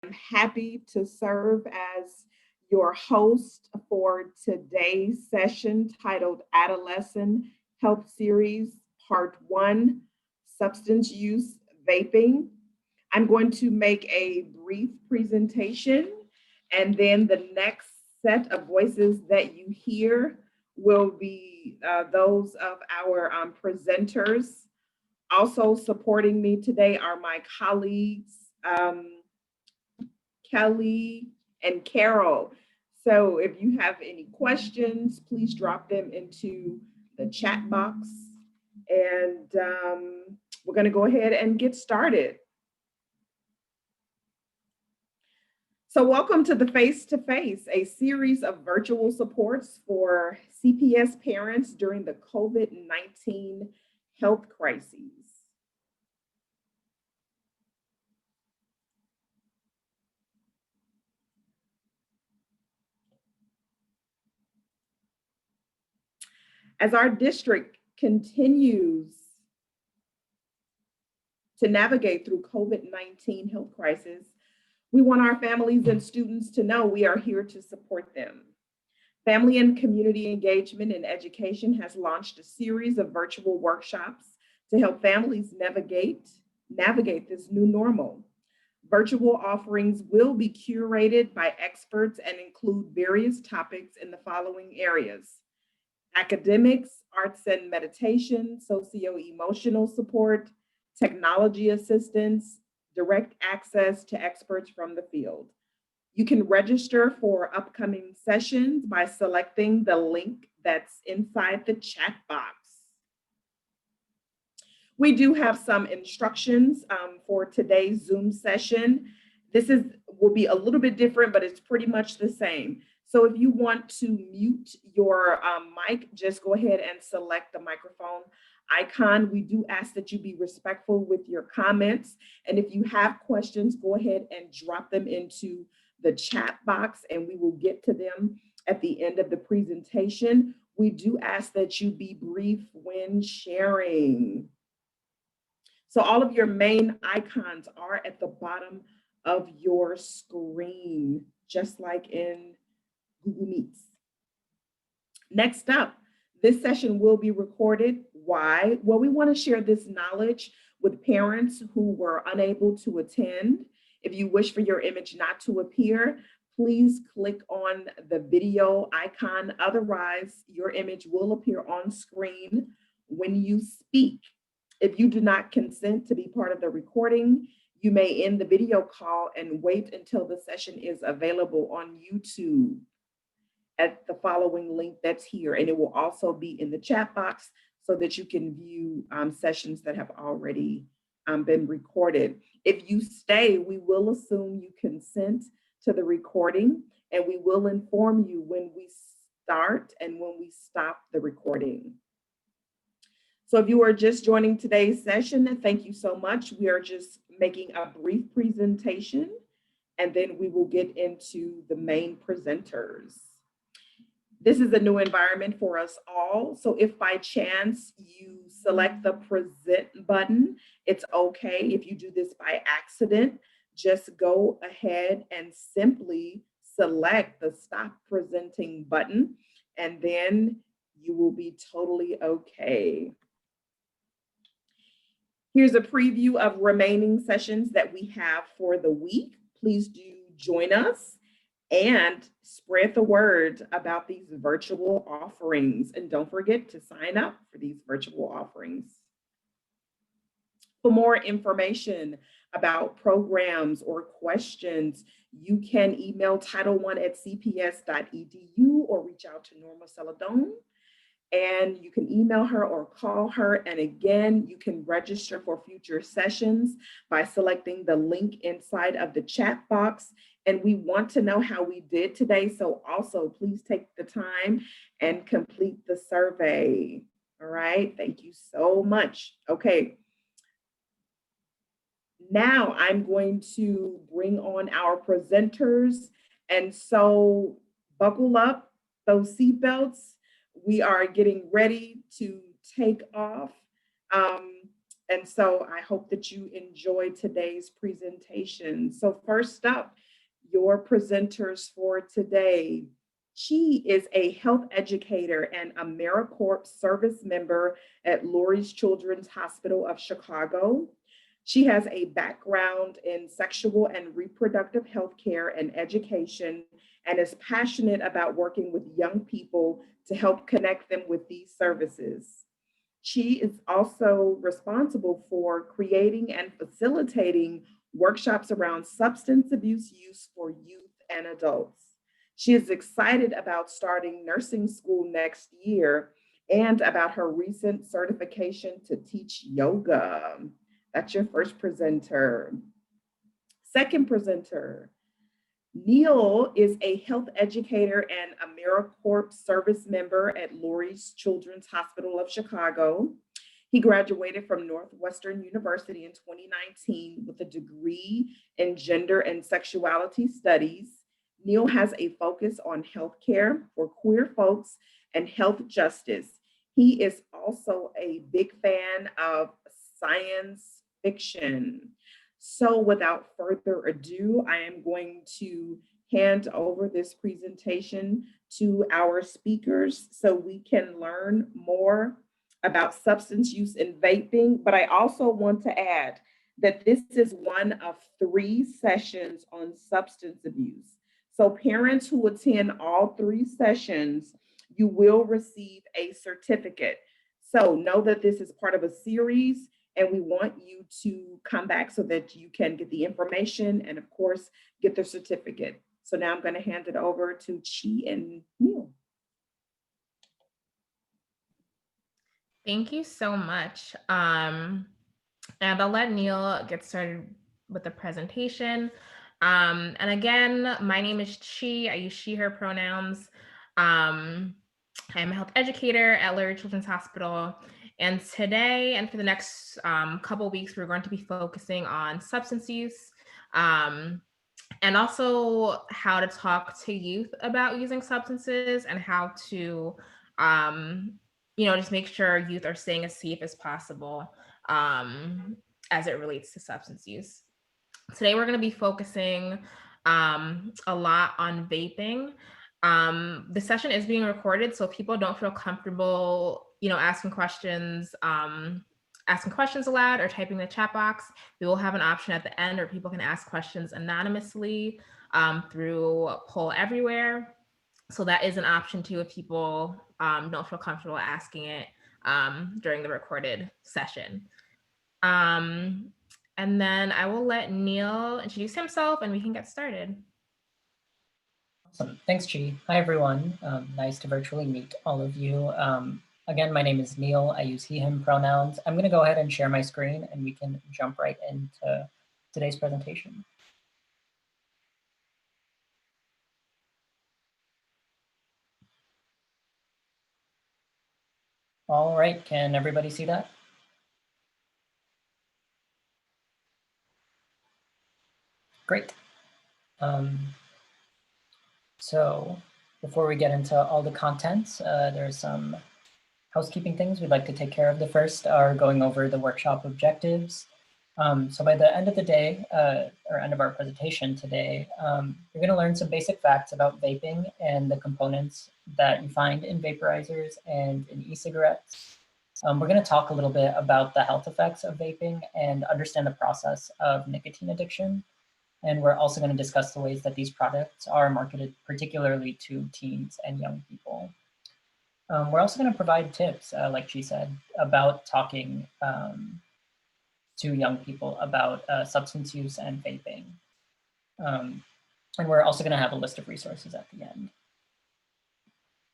I'm happy to serve as your host for today's session titled Adolescent Health Series Part 1, Substance Use Vaping. I'm going to make a brief presentation, and then the next set of voices that you hear will be those of our presenters. Also supporting me today are my colleagues, Kelly and Carol. So if you have any questions, please drop them into the chat box. And we're going to go ahead and get started. So welcome to the Face to Face, a series of virtual supports for CPS parents during the COVID-19 health crises. As our district continues to navigate through COVID-19 health crisis, we want our families and students to know we are here to support them. Family and Community Engagement and Education has launched a series of virtual workshops to help families navigate this new normal. Virtual offerings will be curated by experts and include various topics in the following areas: academics, arts and meditation, socio-emotional support, technology assistance, direct access to experts from the field. You can register for upcoming sessions by selecting the link that's inside the chat box. We do have some instructions for today's Zoom session. Will be a little bit different, but it's pretty much the same. So if you want to mute your mic, just go ahead and select the microphone icon. We do ask that you be respectful with your comments. And if you have questions, go ahead and drop them into the chat box and we will get to them at the end of the presentation. We do ask that you be brief when sharing. So all of your main icons are at the bottom of your screen, just like in Google Meets. Next up, this session will be recorded. Why? Well, we want to share this knowledge with parents who were unable to attend. If you wish for your image not to appear, please click on the video icon. Otherwise, your image will appear on screen when you speak. If you do not consent to be part of the recording, you may end the video call and wait until the session is available on YouTube at the following link that's here. And it will also be in the chat box so that you can view sessions that have already been recorded. If you stay, we will assume you consent to the recording and we will inform you when we start and when we stop the recording. So if you are just joining today's session, thank you so much. We are just making a brief presentation and then we will get into the main presenters. This is a new environment for us all. So if by chance you select the present button, it's okay. If you do this by accident, just go ahead and simply select the stop presenting button and then you will be totally okay. Here's a preview of remaining sessions that we have for the week. Please do join us and spread the word about these virtual offerings. And don't forget to sign up for these virtual offerings. For more information about programs or questions, you can email title1@cps.edu or reach out to Norma Celadon. And you can email her or call her. And again, you can register for future sessions by selecting the link inside of the chat box. And we want to know how we did today. So also please take the time and complete the survey. All right, thank you so much. Okay. Now I'm going to bring on our presenters. And so buckle up those seatbelts. We are getting ready to take off. And so I hope that you enjoy today's presentation. So first up, your presenters for today. She is a health educator and AmeriCorps service member at Lurie's Children's Hospital of Chicago. She has a background in sexual and reproductive health care and education and is passionate about working with young people to help connect them with these services. She is also responsible for creating and facilitating workshops around substance abuse use for youth and adults. She is excited about starting nursing school next year and about her recent certification to teach yoga. That's your first presenter. Second presenter, Neil is a health educator and AmeriCorps service member at Lurie's Children's Hospital of Chicago. He graduated from Northwestern University in 2019 with a degree in gender and sexuality studies. Neil has a focus on healthcare for queer folks and health justice. He is also a big fan of science fiction. So without further ado, I am going to hand over this presentation to our speakers so we can learn more about substance use and vaping. But I also want to add that this is one of 3 sessions on substance abuse. So parents who attend all 3 sessions, you will receive a certificate. So know that this is part of a series, and we want you to come back so that you can get the information and, of course, get the certificate. So now I'm going to hand it over to Chi and Neil. Thank you so much. And I'll let Neil get started with the presentation. And again, my name is Chi. I use she, her pronouns. I'm a health educator at Lurie Children's Hospital. And today and for the next couple weeks, we're going to be focusing on substance use and also how to talk to youth about using substances and how to, just make sure youth are staying as safe as possible as it relates to substance use. Today, we're going to be focusing a lot on vaping. The session is being recorded, so if people don't feel comfortable, asking questions aloud or typing in the chat box, we will have an option at the end where people can ask questions anonymously through Poll Everywhere. So that is an option too if people don't feel comfortable asking it during the recorded session. And then I will let Neil introduce himself and we can get started. Awesome. Thanks, Chi. Hi, everyone. Nice to virtually meet all of you. Again, my name is Neil. I use he, him pronouns. I'm going to go ahead and share my screen and we can jump right into today's presentation. All right, can everybody see that? Great. So before we get into all the contents, there's some housekeeping things we'd like to take care of. The first are going over the workshop objectives. So by the end of the day, or end of our presentation today, you're going to learn some basic facts about vaping and the components that you find in vaporizers and in e-cigarettes. We're going to talk a little bit about the health effects of vaping and understand the process of nicotine addiction. And we're also going to discuss the ways that these products are marketed particularly to teens and young people. We're also going to provide tips, like she said, about talking to young people about substance use and vaping. And we're also going to have a list of resources at the end.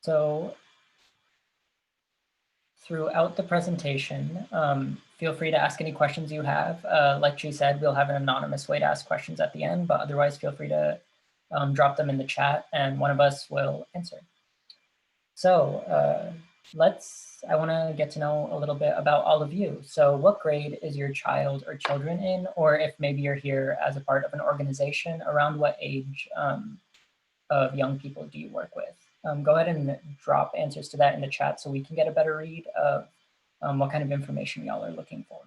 So throughout the presentation, feel free to ask any questions you have. Like she said, we'll have an anonymous way to ask questions at the end, but otherwise feel free to drop them in the chat and one of us will answer. So I want to get to know a little bit about all of you. So what grade is your child or children in? Or if maybe you're here as a part of an organization, around what age of young people do you work with? Go ahead and drop answers to that in the chat so we can get a better read of what kind of information y'all are looking for.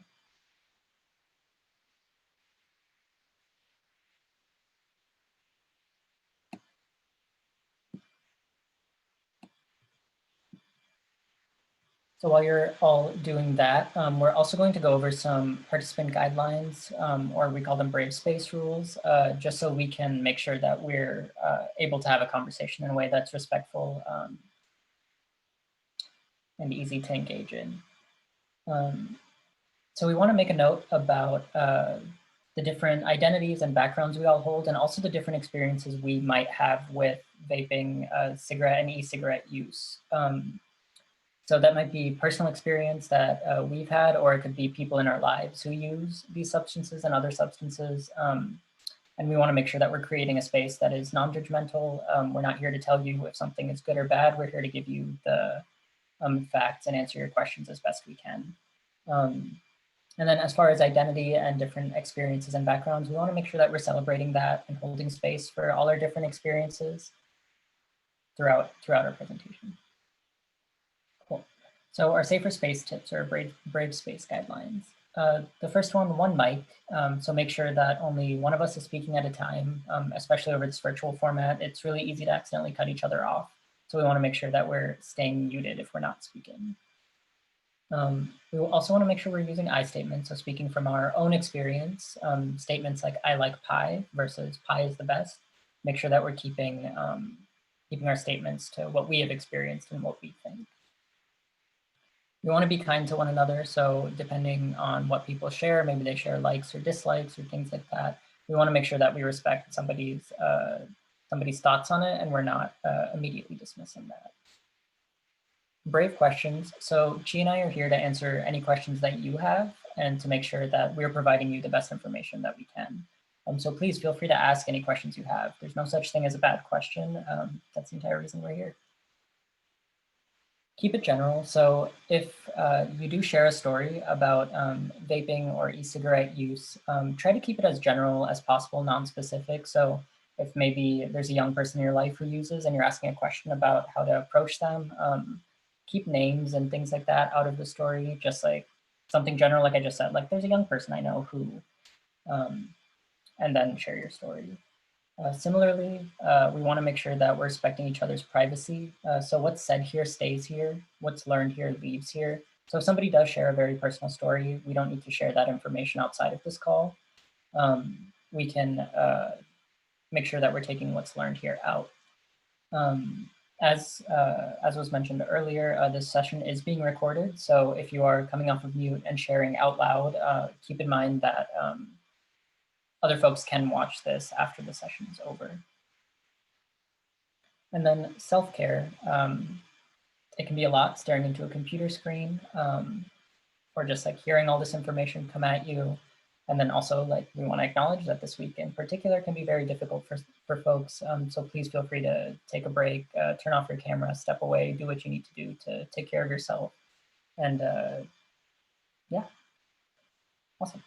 So while you're all doing that, we're also going to go over some participant guidelines, or we call them brave space rules, just so we can make sure that we're able to have a conversation in a way that's respectful and easy to engage in. So we want to make a note about the different identities and backgrounds we all hold, and also the different experiences we might have with vaping, cigarette and e-cigarette use. So that might be personal experience that we've had, or it could be people in our lives who use these substances and other substances. And we want to make sure that we're creating a space that is non-judgmental. We're not here to tell you if something is good or bad. We're here to give you the facts and answer your questions as best we can. And then as far as identity and different experiences and backgrounds, we want to make sure that we're celebrating that and holding space for all our different experiences throughout our presentation. Cool. So our safer space tips are brave space guidelines. The first one mic. So make sure that only one of us is speaking at a time, especially over this virtual format. It's really easy to accidentally cut each other off. So we want to make sure that we're staying muted if we're not speaking. We will also want to make sure we're using I statements. So speaking from our own experience, statements like I like pie versus pie is the best. Make sure that we're keeping our statements to what we have experienced and what we think. We want to be kind to one another. So depending on what people share, maybe they share likes or dislikes or things like that. We want to make sure that we respect somebody's thoughts on it, and we're not immediately dismissing that. Brave questions. So Chi and I are here to answer any questions that you have and to make sure that we're providing you the best information that we can. So please feel free to ask any questions you have. There's no such thing as a bad question. That's the entire reason we're here. Keep it general. So if you do share a story about vaping or e-cigarette use, try to keep it as general as possible, non-specific. So if maybe there's a young person in your life who uses and you're asking a question about how to approach them, keep names and things like that out of the story, just like something general, like I just said, like there's a young person I know who, and then share your story. Similarly, we want to make sure that we're respecting each other's privacy. So what's said here stays here, what's learned here leaves here. So if somebody does share a very personal story, we don't need to share that information outside of this call. We can make sure that we're taking what's learned here out. As was mentioned earlier, this session is being recorded. So if you are coming off of mute and sharing out loud, keep in mind that other folks can watch this after the session is over. And then self-care. It can be a lot staring into a computer screen or just like hearing all this information come at you. And then also like we want to acknowledge that this week in particular can be very difficult for folks. So please feel free to take a break, turn off your camera, step away, do what you need to do to take care of yourself. And yeah, awesome.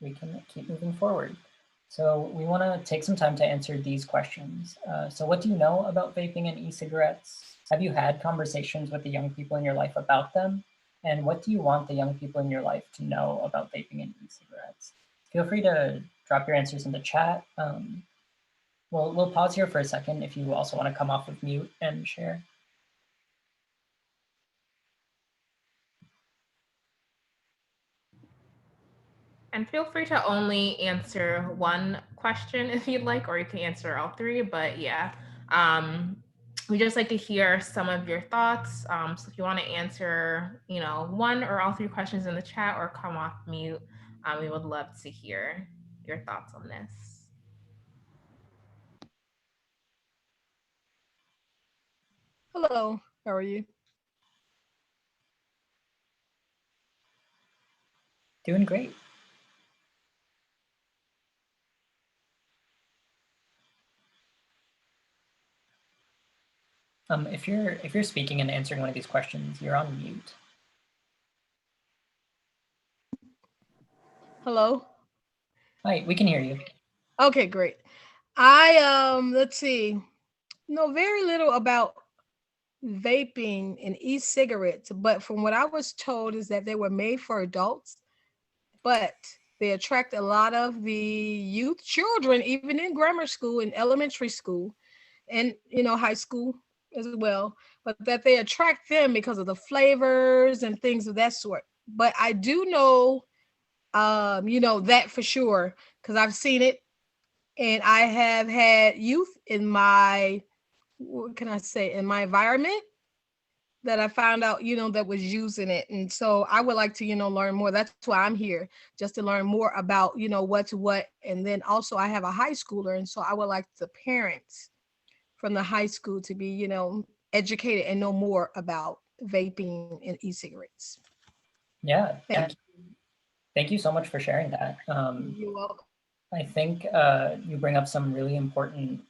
We can keep moving forward. So we want to take some time to answer these questions. So what do you know about vaping and e-cigarettes? Have you had conversations with the young people in your life about them? And what do you want the young people in your life to know about vaping and e-cigarettes? Feel free to drop your answers in the chat. We'll pause here for a second if you also want to come off of mute and share. And feel free to only answer one question if you'd like, or you can answer all three, but yeah. We just like to hear some of your thoughts. So if you want to answer, one or all three questions in the chat or come off mute, we would love to hear your thoughts on this. Hello, how are you? Doing great. If you're speaking and answering one of these questions, you're on mute. Hello. Hi, we can hear you. Okay, great. I let's see, know very little about vaping and e-cigarettes, but from what I was told is that they were made for adults, but they attract a lot of the youth children, even in grammar school and elementary school, and high school. as well, but that they attract them because of the flavors and things of that sort. But I do know, that for sure, because I've seen it, and I have had youth in my, what can I say, in my environment that I found out, that was using it. And so I would like to, learn more. That's why I'm here, just to learn more about, what's what. And then also I have a high schooler. And so I would like the parents from the high school to be, educated and know more about vaping and e-cigarettes. Yeah, Thank thank you so much for sharing that. You're welcome. I think you bring up some really important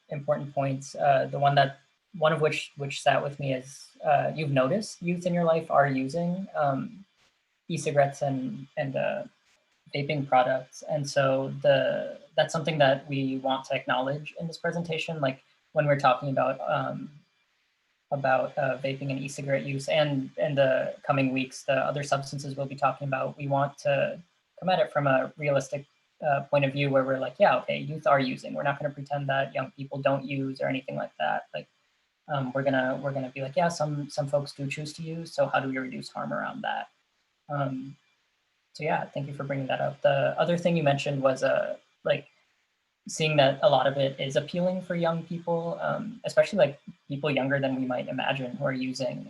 points. The one of which sat with me is you've noticed youth in your life are using e-cigarettes and vaping products, and so that's something that we want to acknowledge in this presentation. Like when we're talking about vaping and e-cigarette use, and in the coming weeks, the other substances we'll be talking about, we want to come at it from a realistic point of view where we're like, yeah, okay, youth are using. We're not going to pretend that young people don't use or anything like that. Like, we're gonna be like, yeah, some folks do choose to use. So how do we reduce harm around that? So yeah, thank you for bringing that up. The other thing you mentioned was like seeing that a lot of it is appealing for young people, especially like people younger than we might imagine who are using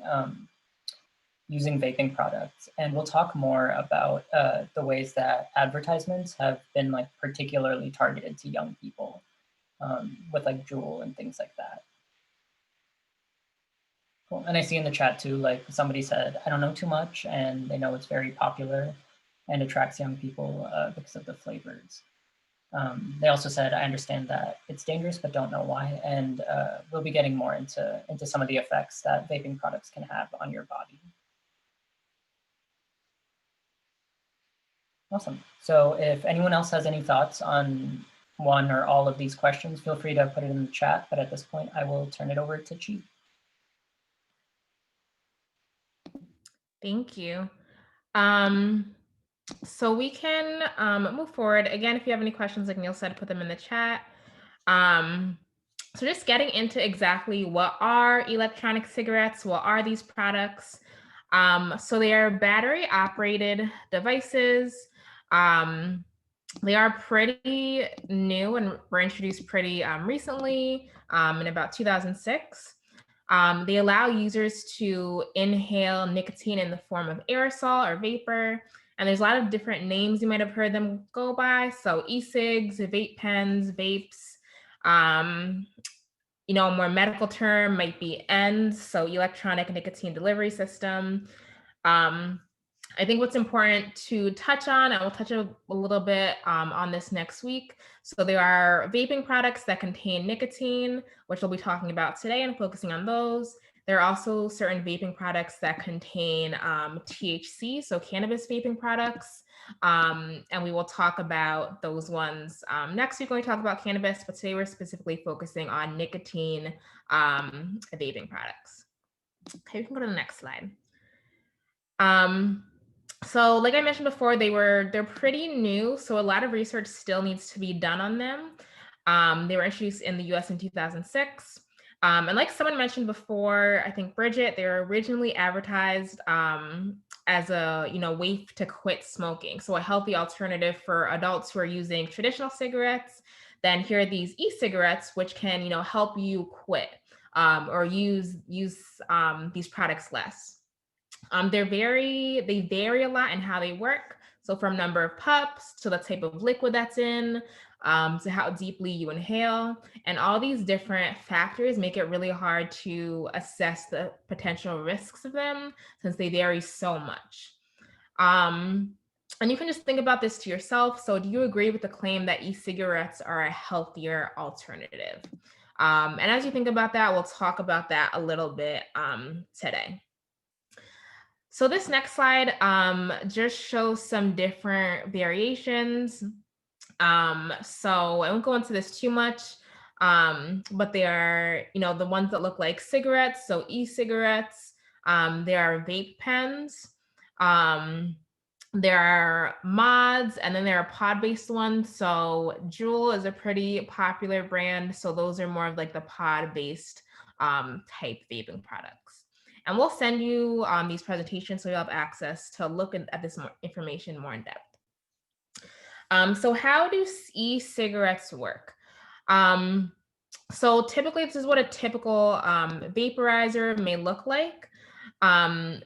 vaping products. And we'll talk more about the ways that advertisements have been like particularly targeted to young people with like Juul and things like that. Cool. And I see in the chat too, like somebody said, I don't know too much, and they know it's very popular and attracts young people because of the flavors. They also said, I understand that it's dangerous, but don't know why. And we'll be getting more into some of the effects that vaping products can have on your body. Awesome. So if anyone else has any thoughts on one or all of these questions, feel free to put it in the chat. But at this point, I will turn it over to Chi. Thank you. So we can move forward. Again, if you have any questions, like Neil said, put them in the chat. So just getting into exactly what are electronic cigarettes, what are these products? So they are battery operated devices. They are pretty new and were introduced pretty recently in about 2006. They allow users to inhale nicotine in the form of aerosol or vapor. And there's a lot of different names you might have heard them go by. So e-cigs, vape pens, vapes. A more medical term might be ENDS, so electronic nicotine delivery system. I think what's important to touch on, and we'll touch a little bit on this next week. So there are vaping products that contain nicotine, which we'll be talking about today and focusing on those. There are also certain vaping products that contain THC, so cannabis vaping products. And we will talk about those ones next week when we talk about cannabis, but today we're specifically focusing on nicotine vaping products. Okay, we can go to the next slide. So like I mentioned before, they're pretty new, so a lot of research still needs to be done on them. They were introduced in the US in 2006. And like someone mentioned before, I think Bridget, they were originally advertised as a way to quit smoking. So a healthy alternative for adults who are using traditional cigarettes. Then here are these e-cigarettes, which can help you quit or use these products less. They vary a lot in how they work. So from number of puffs to the type of liquid that's in, to how deeply you inhale, and all these different factors make it really hard to assess the potential risks of them since they vary so much. And you can just think about this to yourself. So do you agree with the claim that e-cigarettes are a healthier alternative? And as you think about that, we'll talk about that a little bit today. So this next slide just shows some different variations. So I won't go into this too much, but they are, the ones that look like cigarettes, so e-cigarettes. There are vape pens. There are mods, and then there are pod-based ones. So Juul is a pretty popular brand. So those are more of like the pod-based type vaping products. And we'll send you these presentations so you'll have access to look at this information more in depth. So how do e-cigarettes work? So typically, this is what a typical vaporizer may look like.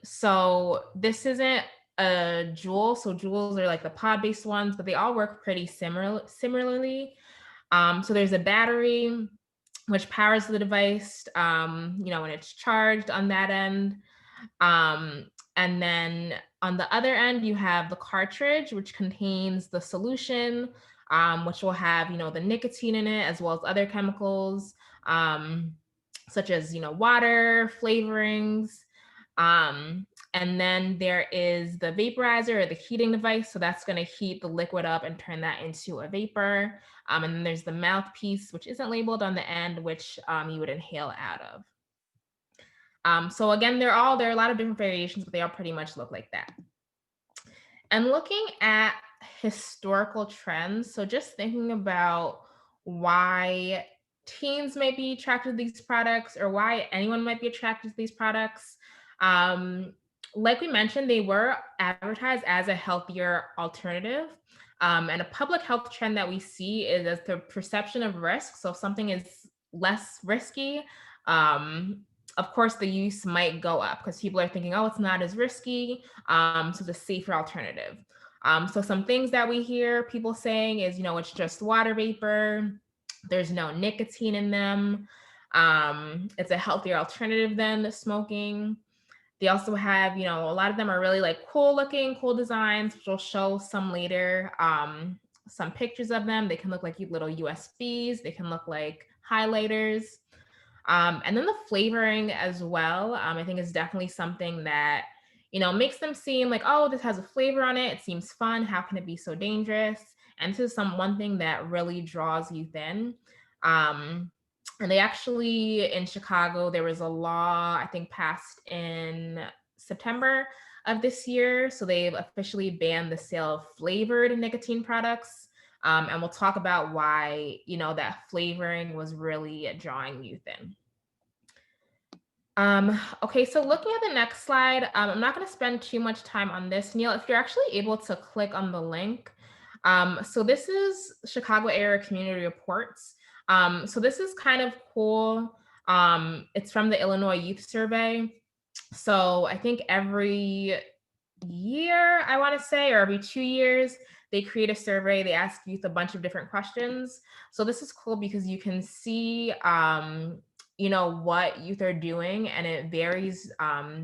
So this isn't a Juul. So Juuls are like the pod-based ones, but they all work pretty similarly. So there's a battery which powers the device, when it's charged on that end. And then on the other end, you have the cartridge, which contains the solution, which will have, the nicotine in it, as well as other chemicals, such as, water, flavorings. And then there is the vaporizer or the heating device. So that's going to heat the liquid up and turn that into a vapor. And then there's the mouthpiece, which isn't labeled on the end, which you would inhale out of. So again, there are a lot of different variations, but they all pretty much look like that. And looking at historical trends, so just thinking about why teens might be attracted to these products or why anyone might be attracted to these products. Like we mentioned, they were advertised as a healthier alternative. And a public health trend that we see is as the perception of risk. So if something is less risky, of course, the use might go up because people are thinking, oh, it's not as risky, so it's a safer alternative. So some things that we hear people saying is, it's just water vapor. There's no nicotine in them. It's a healthier alternative than smoking. They also have, a lot of them are really like cool looking, cool designs, which will show some later. Some pictures of them. They can look like little USBs. They can look like highlighters. And then the flavoring as well, I think is definitely something that, makes them seem like, oh, this has a flavor on it. It seems fun. How can it be so dangerous? And this is one thing that really draws youth in. And they actually, in Chicago, there was a law, I think, passed in September of this year. So they've officially banned the sale of flavored nicotine products. And we'll talk about why, that flavoring was really drawing youth in. Okay, so looking at the next slide, I'm not going to spend too much time on this. Neil, if you're actually able to click on the link. So this is Chicago Area Community Reports. So this is kind of cool. It's from the Illinois Youth Survey. So I think every year, I want to say, or every 2 years, they create a survey. They ask youth a bunch of different questions. So this is cool because you can see, what youth are doing, and it varies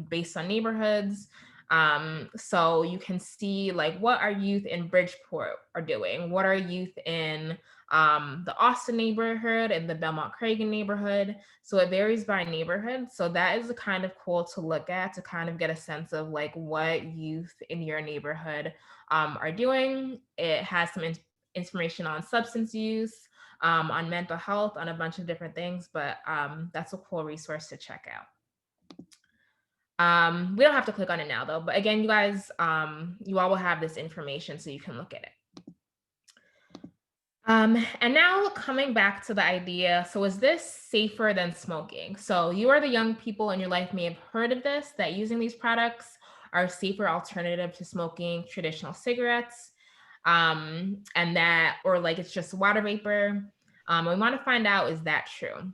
based on neighborhoods. So you can see like what our youth in Bridgeport are doing, what are youth in the Austin neighborhood and the Belmont-Cragen neighborhood. So it varies by neighborhood. So that is kind of cool to look at, to kind of get a sense of like what youth in your neighborhood are doing. It has some information on substance use, on mental health, on a bunch of different things, but that's a cool resource to check out. We don't have to click on it now though, but again, you guys, you all will have this information so you can look at it. And now coming back to the idea, so is this safer than smoking? So you or the young people in your life may have heard of this, that using these products are a safer alternative to smoking traditional cigarettes, and that, or like it's just water vapor. We want to find out, is that true?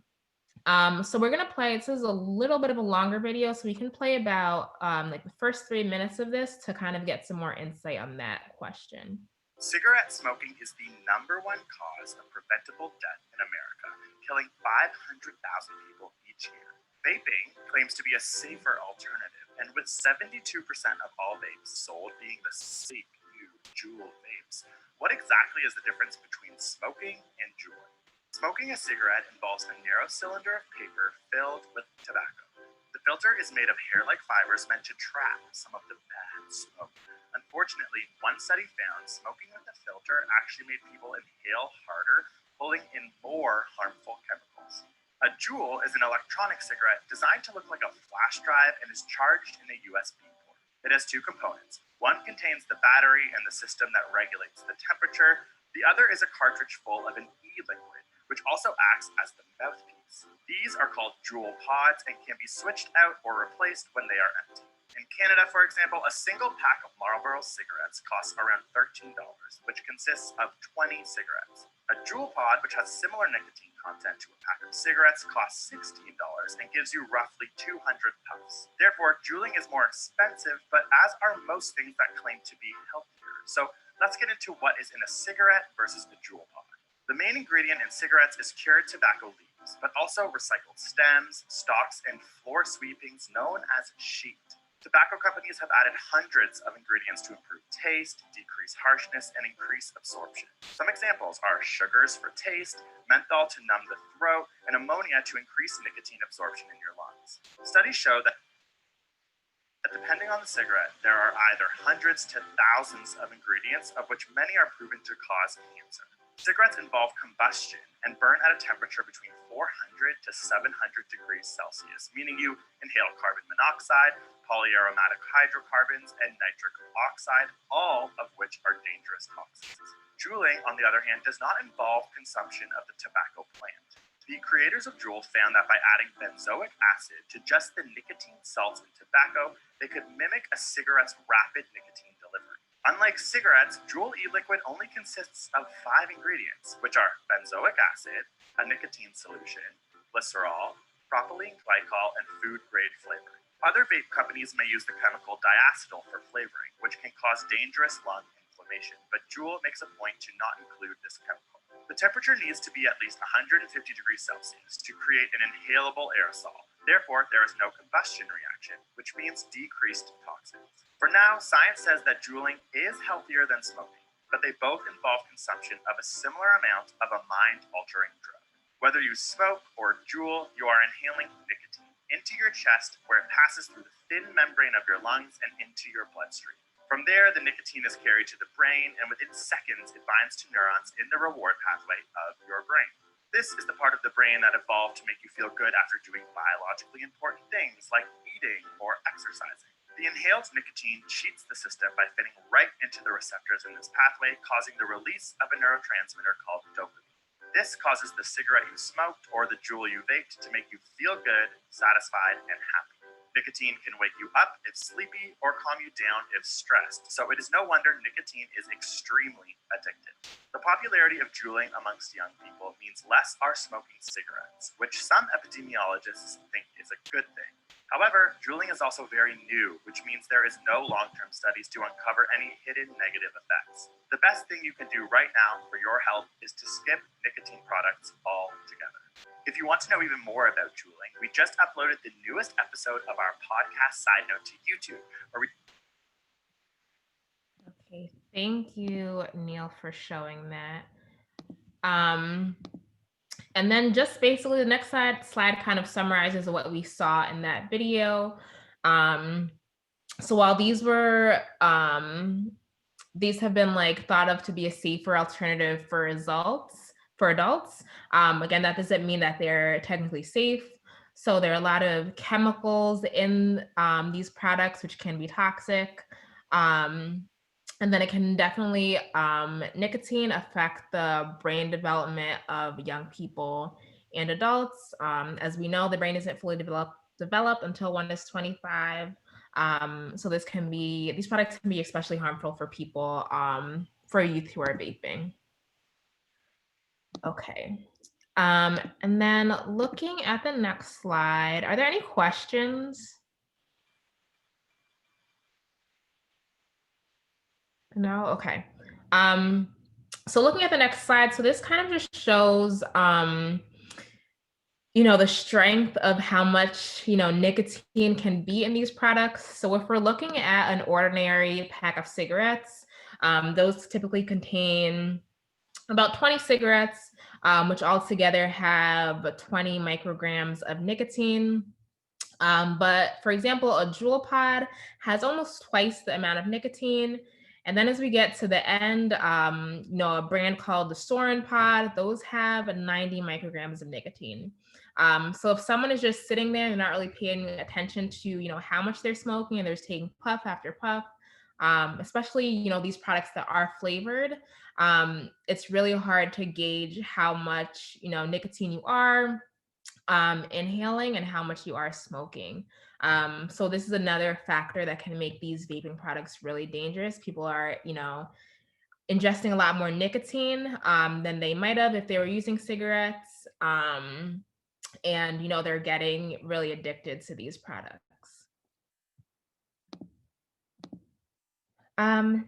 So we're gonna play, this is a little bit of a longer video, so we can play about like the first 3 minutes of this to kind of get some more insight on that question. Cigarette smoking is the #1 cause of preventable death in America, killing 500,000 people each year. Vaping claims to be a safer alternative, and with 72% of all vapes sold being the safe new Juul vapes, what exactly is the difference between smoking and Juul? Smoking a cigarette involves a narrow cylinder of paper filled with tobacco. The filter is made of hair-like fibers meant to trap some of the bad smoke. Unfortunately, one study found smoking with a filter actually made people inhale harder, pulling in more harmful chemicals. A Juul is an electronic cigarette designed to look like a flash drive and is charged in a USB port. It has two components. One contains the battery and the system that regulates the temperature. The other is a cartridge full of an e-liquid, which also acts as the mouthpiece. These are called Juul pods and can be switched out or replaced when they are empty. In Canada, for example, a single pack of Marlboro cigarettes costs around $13, which consists of 20 cigarettes. A Juul pod, which has similar nicotine content to a pack of cigarettes, costs $16 and gives you roughly 200 puffs. Therefore, juuling is more expensive, but as are most things that claim to be healthier. So let's get into what is in a cigarette versus a Juul pod. The main ingredient in cigarettes is cured tobacco leaves, but also recycled stems, stalks, and floor sweepings known as sheet. Tobacco companies have added hundreds of ingredients to improve taste, decrease harshness, and increase absorption. Some examples are sugars for taste, menthol to numb the throat, and ammonia to increase nicotine absorption in your lungs. Studies show that depending on the cigarette, there are either hundreds to thousands of ingredients, of which many are proven to cause cancer. Cigarettes involve combustion and burn at a temperature between 400 to 700 degrees Celsius, meaning you inhale carbon monoxide, polyaromatic hydrocarbons, and nitric oxide, all of which are dangerous toxins. Juuling, on the other hand, does not involve consumption of the tobacco plant. The creators of Juul found that by adding benzoic acid to just the nicotine salts in tobacco, they could mimic a cigarette's rapid nicotine delivery. Unlike cigarettes, Juul e-liquid only consists of 5 ingredients, which are benzoic acid, a nicotine solution, glycerol, propylene glycol, and food-grade flavoring. Other vape companies may use the chemical diacetyl for flavoring, which can cause dangerous lung inflammation, but Juul makes a point to not include this chemical. The temperature needs to be at least 150 degrees Celsius to create an inhalable aerosol. Therefore, there is no combustion reaction, which means decreased toxins. For now, science says that juuling is healthier than smoking, but they both involve consumption of a similar amount of a mind-altering drug. Whether you smoke or juul, you are inhaling nicotine into your chest, where it passes through the thin membrane of your lungs and into your bloodstream. From there, the nicotine is carried to the brain, and within seconds, it binds to neurons in the reward pathway of your brain. This is the part of the brain that evolved to make you feel good after doing biologically important things like eating or exercising. The inhaled nicotine cheats the system by fitting right into the receptors in this pathway, causing the release of a neurotransmitter called dopamine. This causes the cigarette you smoked or the Juul you vaped to make you feel good, satisfied, and happy. Nicotine can wake you up if sleepy or calm you down if stressed, so it is no wonder nicotine is extremely addictive. The popularity of juuling amongst young people means less are smoking cigarettes, which some epidemiologists think is a good thing. However, juuling is also very new, which means there is no long-term studies to uncover any hidden negative effects. The best thing you can do right now for your health is to skip nicotine products altogether. If you want to know even more about juuling, we just uploaded the newest episode of our podcast Side Note to YouTube, where we... Okay, thank you, Neil, for showing that. And then just basically the next slide kind of summarizes what we saw in that video. So while these have been like thought of to be a safer alternative for adults, again, that doesn't mean that they're technically safe. So there are a lot of chemicals in these products which can be toxic. And then it can definitely, nicotine affect the brain development of young people and adults. As we know, the brain isn't fully developed until one is 25. So these products can be especially harmful for people, for youth who are vaping. Okay. And then looking at the next slide, are there any questions? No? Okay. So looking at the next slide, so this kind of just shows, the strength of how much, nicotine can be in these products. So if we're looking at an ordinary pack of cigarettes, those typically contain about 20 cigarettes, which altogether have 20 micrograms of nicotine. But for example, a Juul pod has almost twice the amount of nicotine. And then as we get to the end, a brand called the Soren Pod, those have 90 micrograms of nicotine. So if someone is just sitting there and not really paying attention to, how much they're smoking and they're just taking puff after puff, especially, these products that are flavored, it's really hard to gauge how much, nicotine you are inhaling and how much you are smoking. So this is another factor that can make these vaping products really dangerous. People are, ingesting a lot more nicotine than they might have if they were using cigarettes. And, they're getting really addicted to these products. And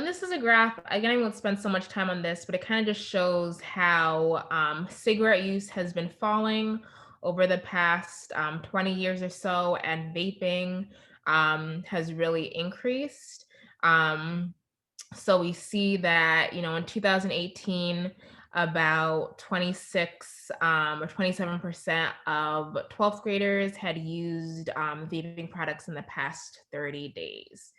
this is a graph, again, I won't spend so much time on this, but it kind of just shows how cigarette use has been falling over the past 20 years or so, and vaping has really increased. So we see that, in 2018, about 26 or 27% of 12th graders had used vaping products in the past 30 days.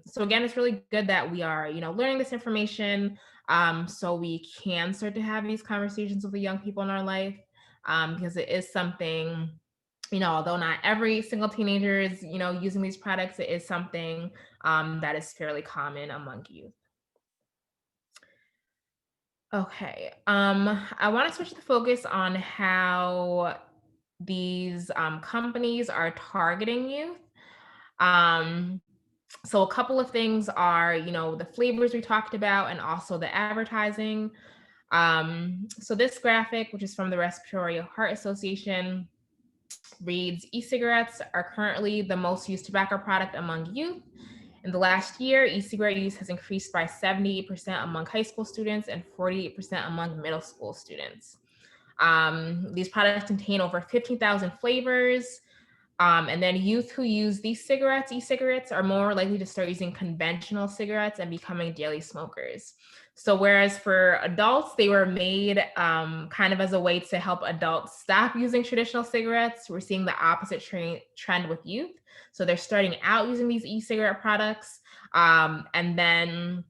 So again, it's really good that we are, learning this information so we can start to have these conversations with the young people in our life, because it is something, although not every single teenager is, using these products, it is something that is fairly common among youth. Okay, I want to switch the focus on how these companies are targeting youth. So a couple of things are, the flavors we talked about and also the advertising. So this graphic, which is from the Respiratory Heart Association, reads, e-cigarettes are currently the most used tobacco product among youth. In the last year, e-cigarette use has increased by 78% among high school students and 48% among middle school students. These products contain over 15,000 flavors. And then youth who use these e-cigarettes, are more likely to start using conventional cigarettes and becoming daily smokers. So whereas for adults, they were made kind of as a way to help adults stop using traditional cigarettes, we're seeing the opposite trend with youth. So they're starting out using these e-cigarette products, and then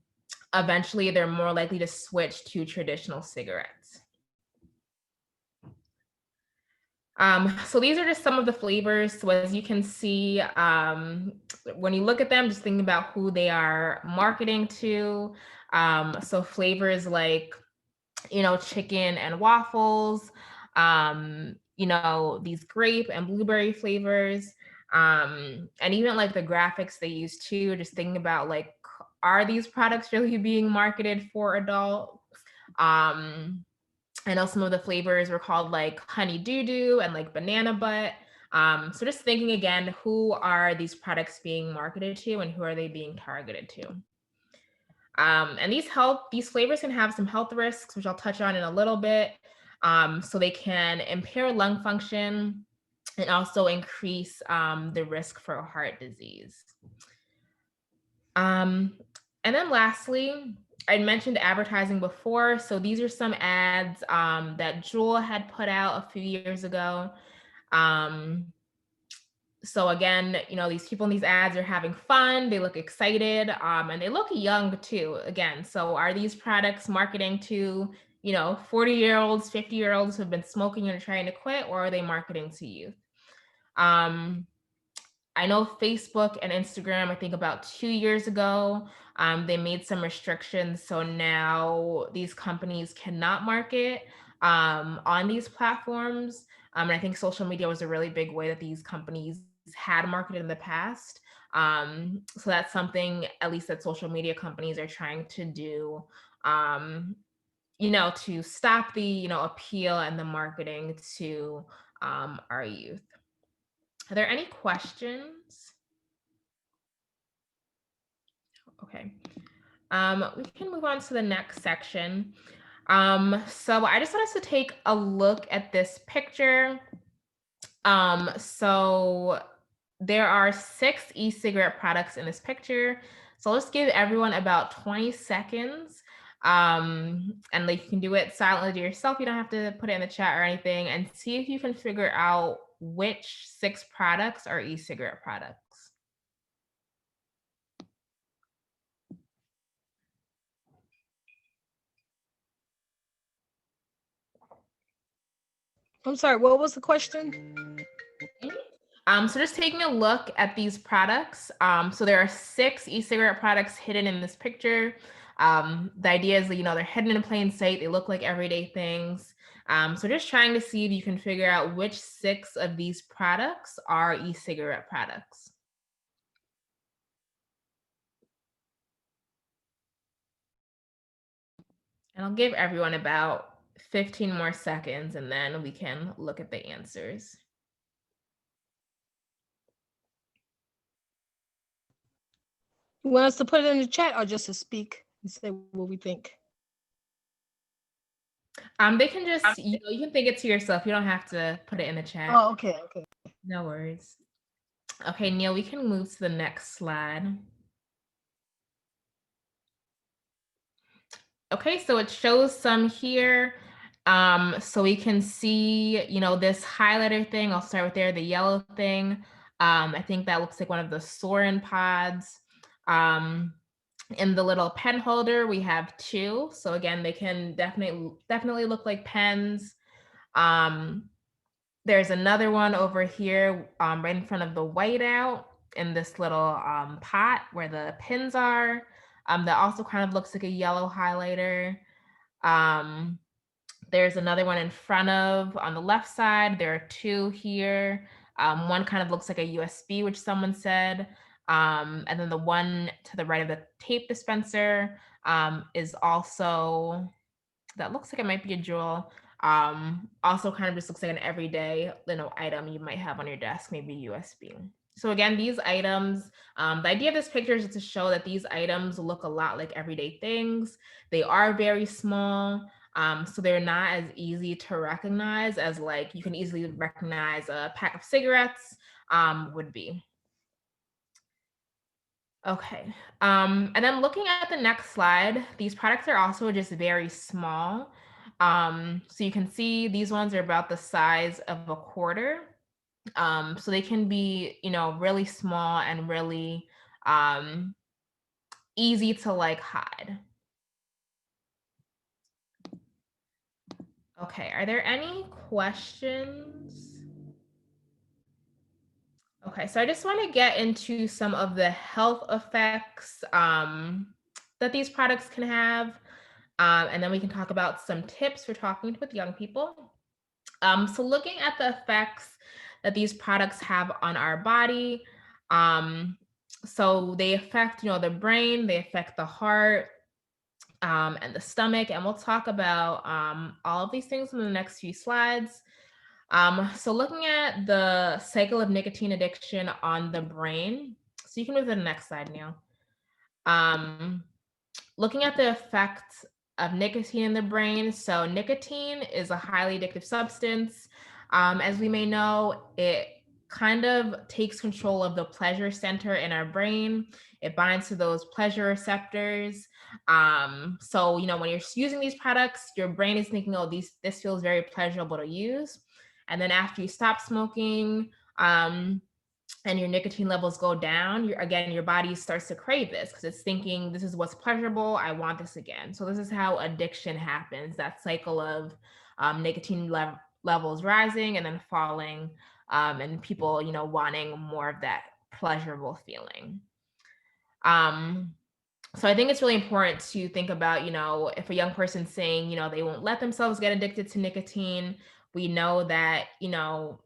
eventually they're more likely to switch to traditional cigarettes. So these are just some of the flavors. So as you can see, when you look at them, just thinking about who they are marketing to. So flavors like, chicken and waffles, these grape and blueberry flavors, and even like the graphics they use too, just thinking about like, are these products really being marketed for adults? I know some of the flavors were called like honey doo-doo and like banana butt. So just thinking again, who are these products being marketed to and who are they being targeted to? And these flavors can have some health risks, which I'll touch on in a little bit. So they can impair lung function and also increase the risk for heart disease. And then lastly, I mentioned advertising before. So these are some ads that Juul had put out a few years ago. So again, these people in these ads are having fun, they look excited, and they look young too, again. So are these products marketing to, 40-year-olds, 50-year-olds who have been smoking and are trying to quit, or are they marketing to youth? I know Facebook and Instagram, I think about 2 years ago, they made some restrictions. So now these companies cannot market on these platforms. And I think social media was a really big way that these companies had marketed in the past. So that's something, at least that social media companies are trying to do, to stop the, appeal and the marketing to our youth. Are there any questions? Okay. We can move on to the next section. So I just want us to take a look at this picture. So there are 6 e-cigarette products in this picture. So let's give everyone about 20 seconds. And like you can do it silently to yourself. You don't have to put it in the chat or anything, and see if you can figure out which 6 products are e-cigarette products. I'm sorry, what was the question? So just taking a look at these products. So there are 6 e-cigarette products hidden in this picture. The idea is that, you know, they're hidden in plain sight. They look like everyday things. So just trying to see if you can figure out which 6 of these products are e-cigarette products. And I'll give everyone about 15 more seconds and then we can look at the answers. You want us to put it in the chat or just to speak and say what we think? They can just, you know, you can think it to yourself. You don't have to put it in the chat. Oh, okay. No worries. Okay, Neil, we can move to the next slide. Okay, so it shows some here. So we can see, you know, this highlighter thing. I'll start with there, the yellow thing. I think that looks like one of the Soren pods. In the little pen holder, we have 2. So again, they can definitely look like pens. There's another one over here right in front of the whiteout in this little pot where the pins are. That also kind of looks like a yellow highlighter. There's another one in front of, on the left side, there are 2 here. One kind of looks like a USB, which someone said. And then the one to the right of the tape dispenser is also, that looks like it might be a jewel. Also kind of just looks like an everyday, you know, item you might have on your desk, maybe USB. So again, these items, the idea of this picture is to show that these items look a lot like everyday things. They are very small. So they're not as easy to recognize as, like, you can easily recognize a pack of cigarettes would be. Okay, and then looking at the next slide, these products are also just very small. So you can see these ones are about the size of a quarter. So they can be, you know, really small and really easy to, like, hide. Okay, are there any questions? Okay, so I just want to get into some of the health effects that these products can have. And then we can talk about some tips for talking with young people. So looking at the effects that these products have on our body, so they affect, you know, the brain, they affect the heart, and the stomach, and we'll talk about all of these things in the next few slides. So looking at the cycle of nicotine addiction on the brain, so you can move to the next slide, Neil. Looking at the effect of nicotine in the brain. So nicotine is a highly addictive substance. As we may know, it kind of takes control of the pleasure center in our brain. It binds to those pleasure receptors. So, you know, when you're using these products, your brain is thinking, oh, this feels very pleasurable to use. And then after you stop smoking, and your nicotine levels go down, your body starts to crave this because it's thinking, this is what's pleasurable, I want this again. So this is how addiction happens, that cycle of nicotine levels rising and then falling, and people, you know, wanting more of that pleasurable feeling. So I think it's really important to think about, you know, if a young person's saying, you know, they won't let themselves get addicted to nicotine, we know that, you know,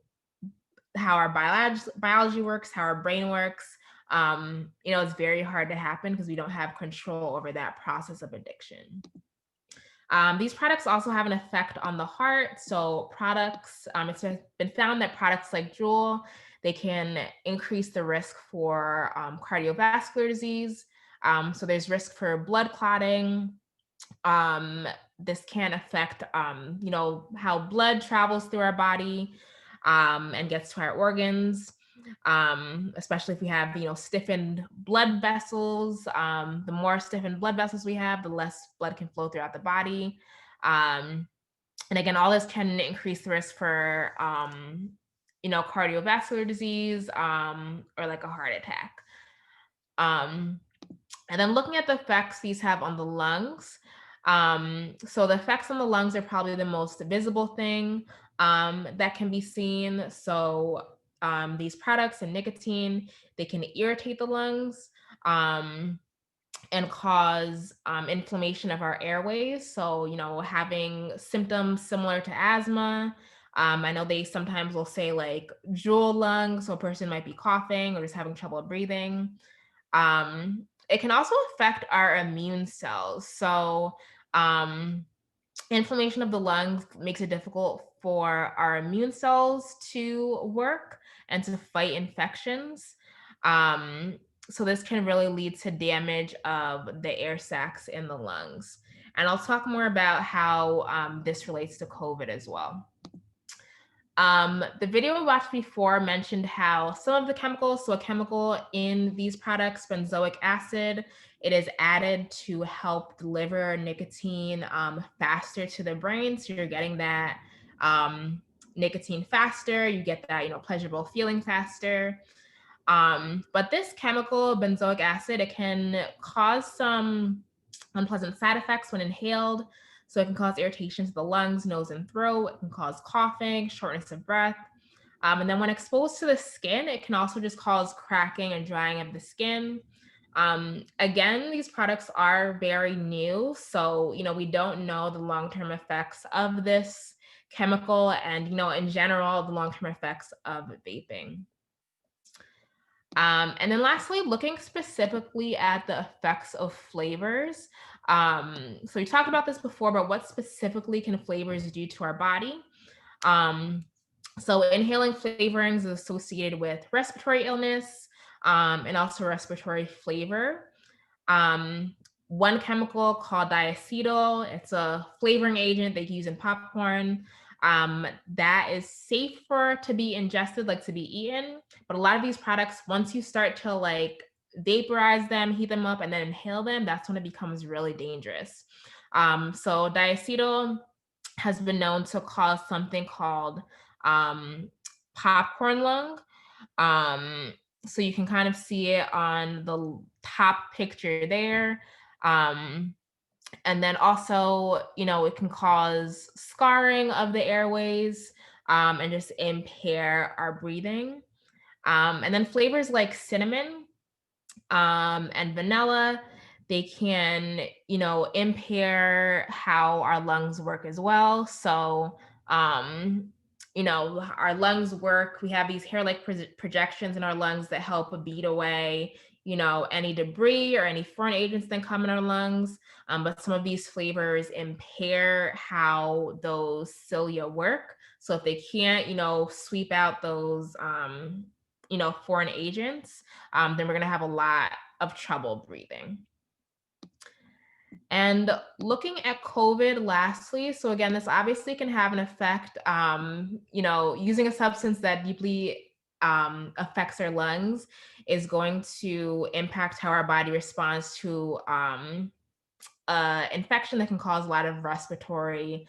how our biology works, how our brain works, you know, it's very hard to happen because we don't have control over that process of addiction. These products also have an effect on the heart. So products, it's been found that products like Juul, they can increase the risk for cardiovascular disease. So there's risk for blood clotting. This can affect, you know, how blood travels through our body and gets to our organs, especially if we have, you know, stiffened blood vessels. The more stiffened blood vessels we have, the less blood can flow throughout the body. And again, all this can increase the risk for, you know, cardiovascular disease or like a heart attack. And then looking at the effects these have on the lungs. So the effects on the lungs are probably the most visible thing. that can be seen. So these products and nicotine, they can irritate the lungs and cause inflammation of our airways. So, having symptoms similar to asthma. I know they sometimes will say like jewel lungs, so a person might be coughing or just having trouble breathing. It can also affect our immune cells. So, inflammation of the lungs makes it difficult for our immune cells to work and to fight infections. So this can really lead to damage of the air sacs in the lungs. And I'll talk more about how this relates to COVID as well. The video we watched before mentioned how some of the chemicals, so a chemical in these products, benzoic acid, it is added to help deliver nicotine faster to the brain. So you're getting that nicotine faster, you get that, pleasurable feeling faster. But this chemical, benzoic acid, it can cause some unpleasant side effects when inhaled. So it can cause irritation to the lungs, nose, and throat. It can cause coughing, shortness of breath. And then when exposed to the skin, it can also just cause cracking and drying of the skin. Again, these products are very new. So, we don't know the long-term effects of this chemical and, in general, the long-term effects of vaping. And then lastly, looking specifically at the effects of flavors. So we talked about this before, but what specifically can flavors do to our body? So inhaling flavorings is associated with respiratory illness and also respiratory flavor. One chemical called diacetyl, it's a flavoring agent they use in popcorn. That is safer to be ingested, like to be eaten. But a lot of these products, once you start to like vaporize them, heat them up, and then inhale them, that's when it becomes really dangerous. So diacetyl has been known to cause something called popcorn lung. So you can kind of see it on the top picture there. And then also, it can cause scarring of the airways and just impair our breathing. And then flavors like cinnamon and vanilla, they can, impair how our lungs work as well. So, our lungs work, we have these hair-like projections in our lungs that help beat away, any debris or any foreign agents that come in our lungs. But some of these flavors impair how those cilia work. So if they can't, sweep out those, foreign agents, then we're going to have a lot of trouble breathing. And looking at COVID lastly, so again, this obviously can have an effect, using a substance that deeply affects our lungs is going to impact how our body responds to infection that can cause a lot of respiratory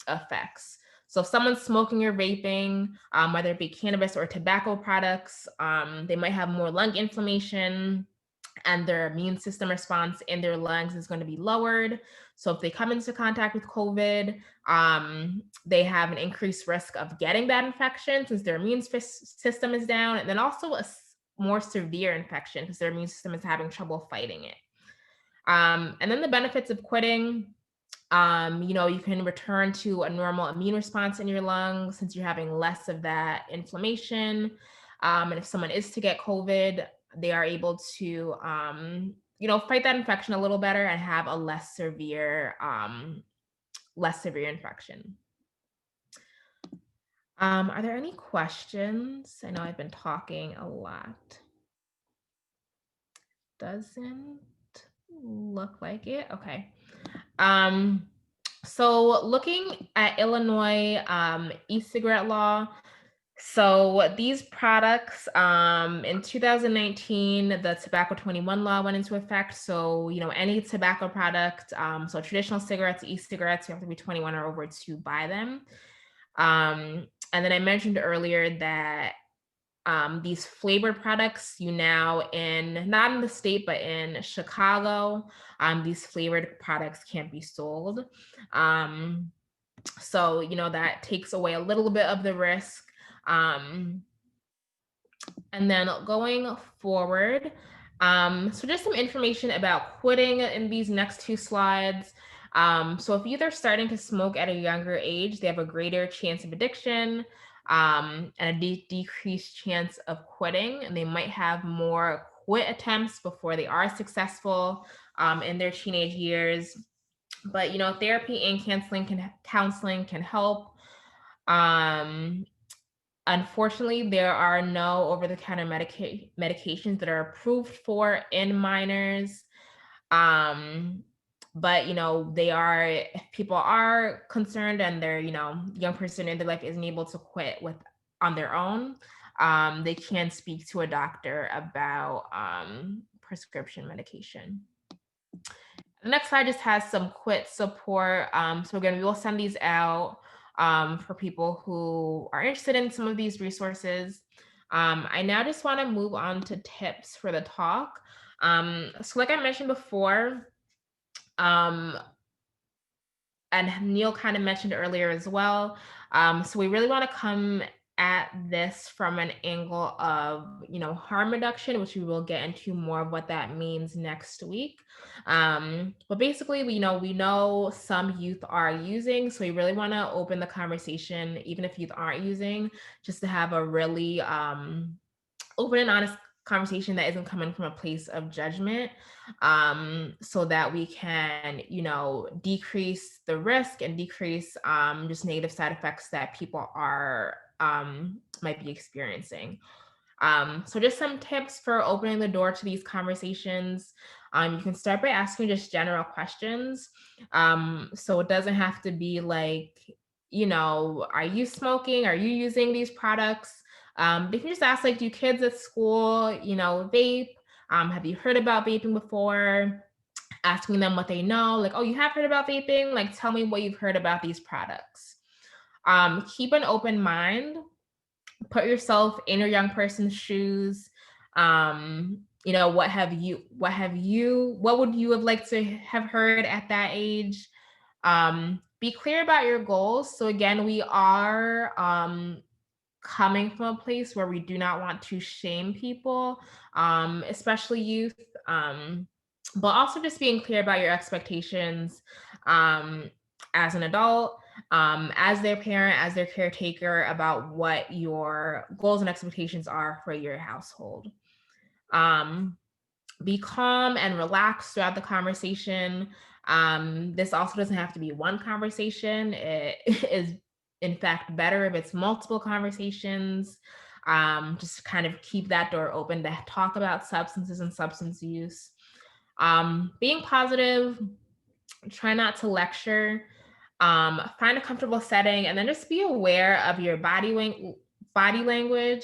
effects. So if someone's smoking or vaping, whether it be cannabis or tobacco products, they might have more lung inflammation and their immune system response in their lungs is going to be lowered. So if they come into contact with COVID, they have an increased risk of getting that infection since their immune system is down, and then also a more severe infection because their immune system is having trouble fighting it. And then the benefits of quitting, you can return to a normal immune response in your lungs since you're having less of that inflammation. And if someone is to get COVID, they are able to, fight that infection a little better and have a less severe infection. Are there any questions? I know I've been talking a lot. Doesn't look like it. Okay. So looking at Illinois e-cigarette law, so these products in 2019, the Tobacco 21 law went into effect. So, any tobacco product, so traditional cigarettes, e-cigarettes, you have to be 21 or over to buy them. And then I mentioned earlier that these flavored products, not in the state, but in Chicago, these flavored products can't be sold. So, you know, that takes away a little bit of the risk. And then going forward, so just some information about quitting in these next two slides. So if either starting to smoke at a younger age, they have a greater chance of addiction and a decreased chance of quitting, and they might have more quit attempts before they are successful in their teenage years. But, you know, therapy and counseling can help. Unfortunately, there are no over-the-counter medications that are approved for in minors. But, you know, if people are concerned and their, you know, young person in their life isn't able to quit on their own, they can speak to a doctor about prescription medication. The next slide just has some quit support. So again, we will send these out for people who are interested in some of these resources. I now just want to move on to tips for the talk. So like I mentioned before, and Neil kind of mentioned earlier as well. So we really want to come at this from an angle of, you know, harm reduction, which we will get into more of what that means next week. But basically, we know some youth are using, so we really want to open the conversation, even if youth aren't using, just to have a really open and honest conversation that isn't coming from a place of judgment, so that we can, you know, decrease the risk and decrease just negative side effects that people are might be experiencing. So just some tips for opening the door to these conversations. You can start by asking just general questions. So it doesn't have to be like, you know, are you smoking? Are you using these products? They can just ask, like, do kids at school, you know, vape? Have you heard about vaping before? Asking them what they know, like, oh, you have heard about vaping? Like, tell me what you've heard about these products. Keep an open mind. Put yourself in your young person's shoes. You know, what would you have liked to have heard at that age? Be clear about your goals. So again, we are coming from a place where we do not want to shame people, especially youth, but also just being clear about your expectations as an adult, as their parent, as their caretaker, about what your goals and expectations are for your household. Be calm and relaxed throughout the conversation. This also doesn't have to be one conversation. It is, in fact, better if it's multiple conversations. Just kind of keep that door open to talk about substances and substance use. Being positive, try not to lecture. Find a comfortable setting, and then just be aware of your body language.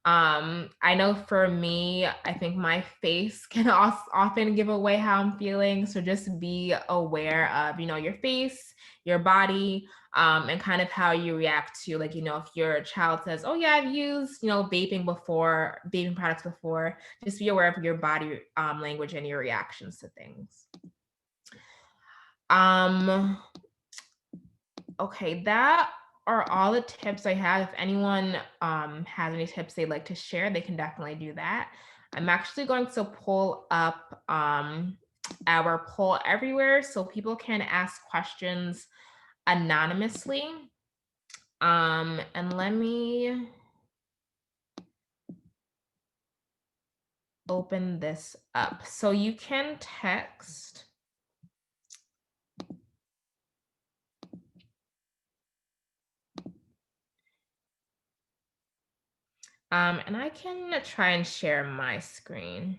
I know for me, I think my face can often give away how I'm feeling. So just be aware of, you know, your face, your body, and kind of how you react to, like, you know, if your child says, oh yeah, I've used, you know, vaping products before, just be aware of your body language and your reactions to things. Okay, that are all the tips I have. If anyone has any tips they'd like to share, they can definitely do that. I'm actually going to pull up our poll everywhere so people can ask questions anonymously. And let me open this up. So you can text . And I can try and share my screen.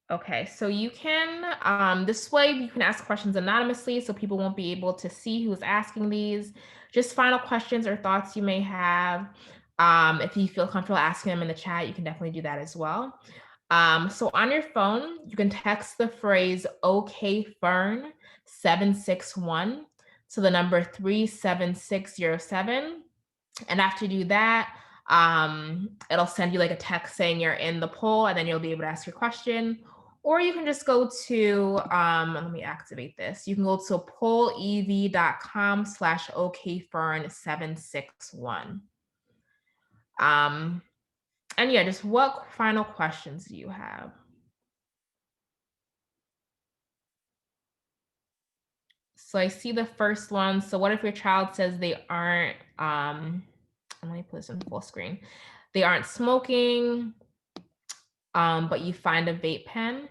Okay, so you can, this way you can ask questions anonymously so people won't be able to see who's asking these. Just final questions or thoughts you may have. If you feel comfortable asking them in the chat, you can definitely do that as well. So on your phone, you can text the phrase OK Fern 761 So the number 37607. And after you do that, it'll send you like a text saying you're in the poll, and then you'll be able to ask your question. Or you can just go to, let me activate this. You can go to pollev.com/okfern761. And yeah, just what final questions do you have? So I see the first one. So what if your child says they aren't, let me put this in full screen. They aren't smoking, but you find a vape pen?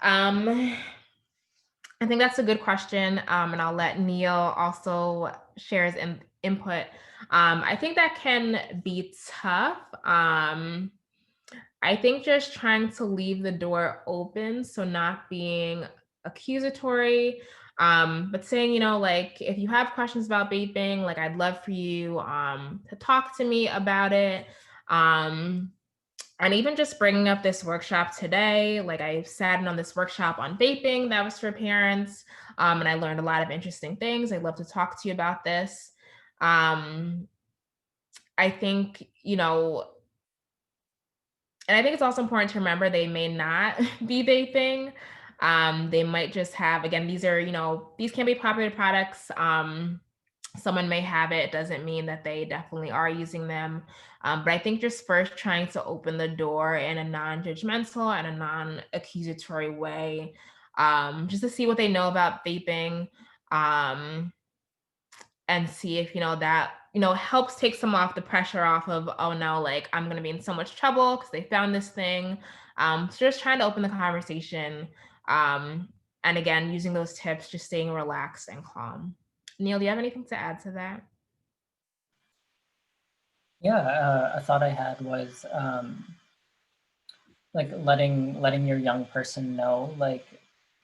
I think that's a good question, and I'll let Neil also share his input. I think that can be tough. I think just trying to leave the door open, so not being accusatory, but saying, like, if you have questions about vaping, like, I'd love for you to talk to me about it. And even just bringing up this workshop today, like I sat in on this workshop on vaping that was for parents, and I learned a lot of interesting things. I'd love to talk to you about this. I think, and I think it's also important to remember they may not be vaping. They might just have, again, these are, these can be popular products. Someone may have it, doesn't mean that they definitely are using them. But I think just first trying to open the door in a non-judgmental and a non-accusatory way, just to see what they know about vaping, and see if, that, helps take some off the pressure off of, oh no, like I'm going to be in so much trouble because they found this thing. So just trying to open the conversation. And again, using those tips, just staying relaxed and calm. Neil, do you have anything to add to that? Yeah, a thought I had was like letting your young person know, like,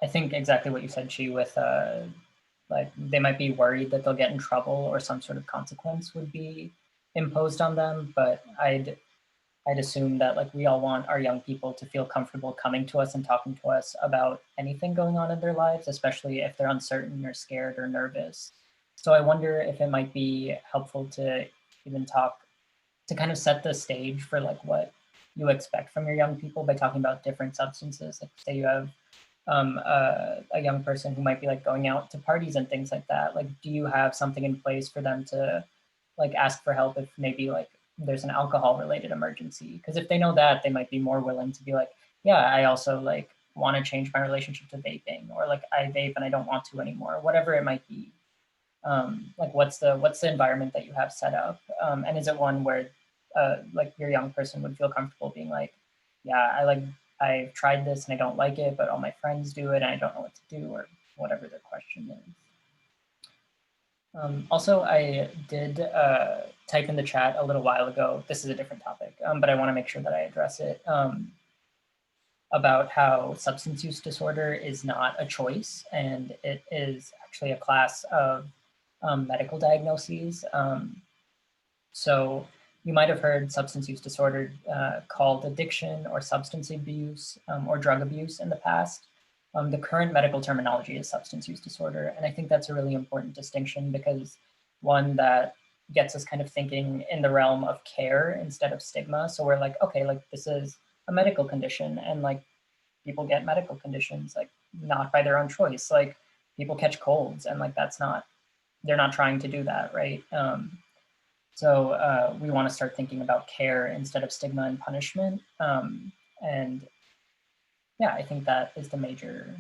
I think exactly what you said, Chi, with like they might be worried that they'll get in trouble or some sort of consequence would be imposed on them. But I'd assume that like we all want our young people to feel comfortable coming to us and talking to us about anything going on in their lives, especially if they're uncertain or scared or nervous. So I wonder if it might be helpful to even talk to kind of set the stage for like what you expect from your young people by talking about different substances. Like say you have a young person who might be like going out to parties and things like that. Like, do you have something in place for them to like ask for help if maybe like there's an alcohol related emergency? Because if they know that, they might be more willing to be like, yeah, I also like want to change my relationship to vaping, or like I vape and I don't want to anymore, whatever it might be. Like what's the environment that you have set up, and is it one where like your young person would feel comfortable being like, yeah, I've tried this and I don't like it, but all my friends do it and I don't know what to do, or whatever the question is. Also, I did type in the chat a little while ago. This is a different topic, but I want to make sure that I address it, about how substance use disorder is not a choice, and it is actually a class of medical diagnoses. So you might have heard substance use disorder called addiction or substance abuse or drug abuse in the past. The current medical terminology is substance use disorder. And I think that's a really important distinction, because one that gets us kind of thinking in the realm of care instead of stigma. So we're like, okay, like this is a medical condition, and like people get medical conditions, like not by their own choice. Like people catch colds, and like they're not trying to do that, right? So we want to start thinking about care instead of stigma and punishment. And yeah, I think that is the major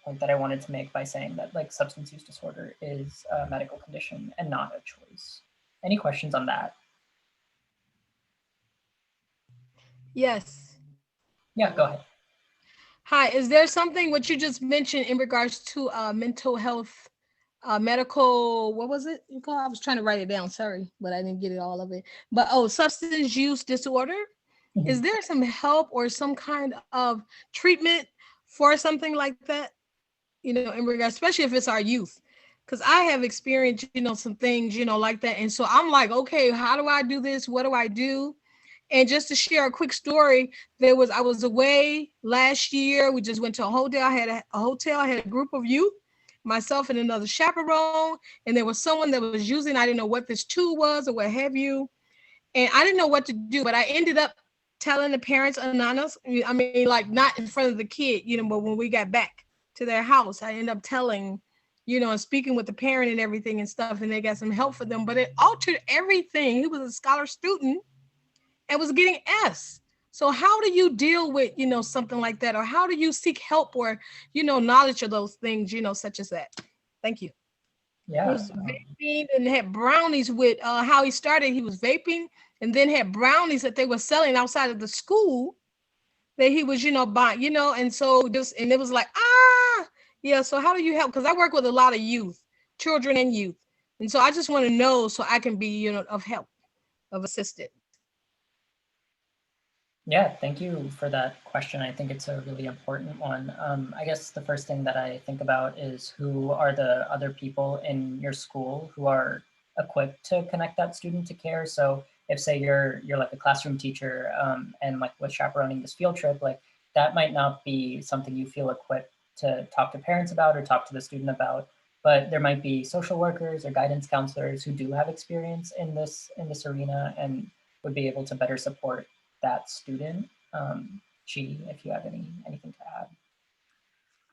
point that I wanted to make by saying that like substance use disorder is a medical condition and not a choice. Any questions on that? Yes. Yeah, go ahead. Hi, is there something what you just mentioned in regards to mental health, medical, what was it? I was trying to write it down, sorry, but I didn't get it all of it. But substance use disorder. Mhm. Is there some help or some kind of treatment for something like that? In regards, especially if it's our youth. Because I have experienced, some things, like that. And so I'm like, okay, how do I do this? What do I do? And just to share a quick story, I was away last year. We just went to a hotel. I had a hotel. I had a group of youth. myself and another chaperone, and there was someone that was using, I didn't know what this tool was or what have you. And I didn't know what to do, but I ended up telling the parents anonymous. I mean, like not in front of the kid, but when we got back to their house, I ended up telling, and speaking with the parent and everything and stuff, and they got some help for them, but it altered everything. He was a scholar student and was getting S. So how do you deal with, something like that? Or how do you seek help or, knowledge of those things, such as that? Thank you. Yeah. He was vaping and had brownies with how he started. He was vaping and then had brownies that they were selling outside of the school that he was, buying, and so and it was like, yeah. So how do you help? Because I work with a lot of youth, children and youth. And so I just want to know so I can be, of help, of assistance. Yeah, thank you for that question. I think it's a really important one. I guess the first thing that I think about is who are the other people in your school who are equipped to connect that student to care. So if say you're like a classroom teacher and like was chaperoning this field trip, like that might not be something you feel equipped to talk to parents about or talk to the student about, but there might be social workers or guidance counselors who do have experience in this arena and would be able to better support that student. Chi, if you have anything to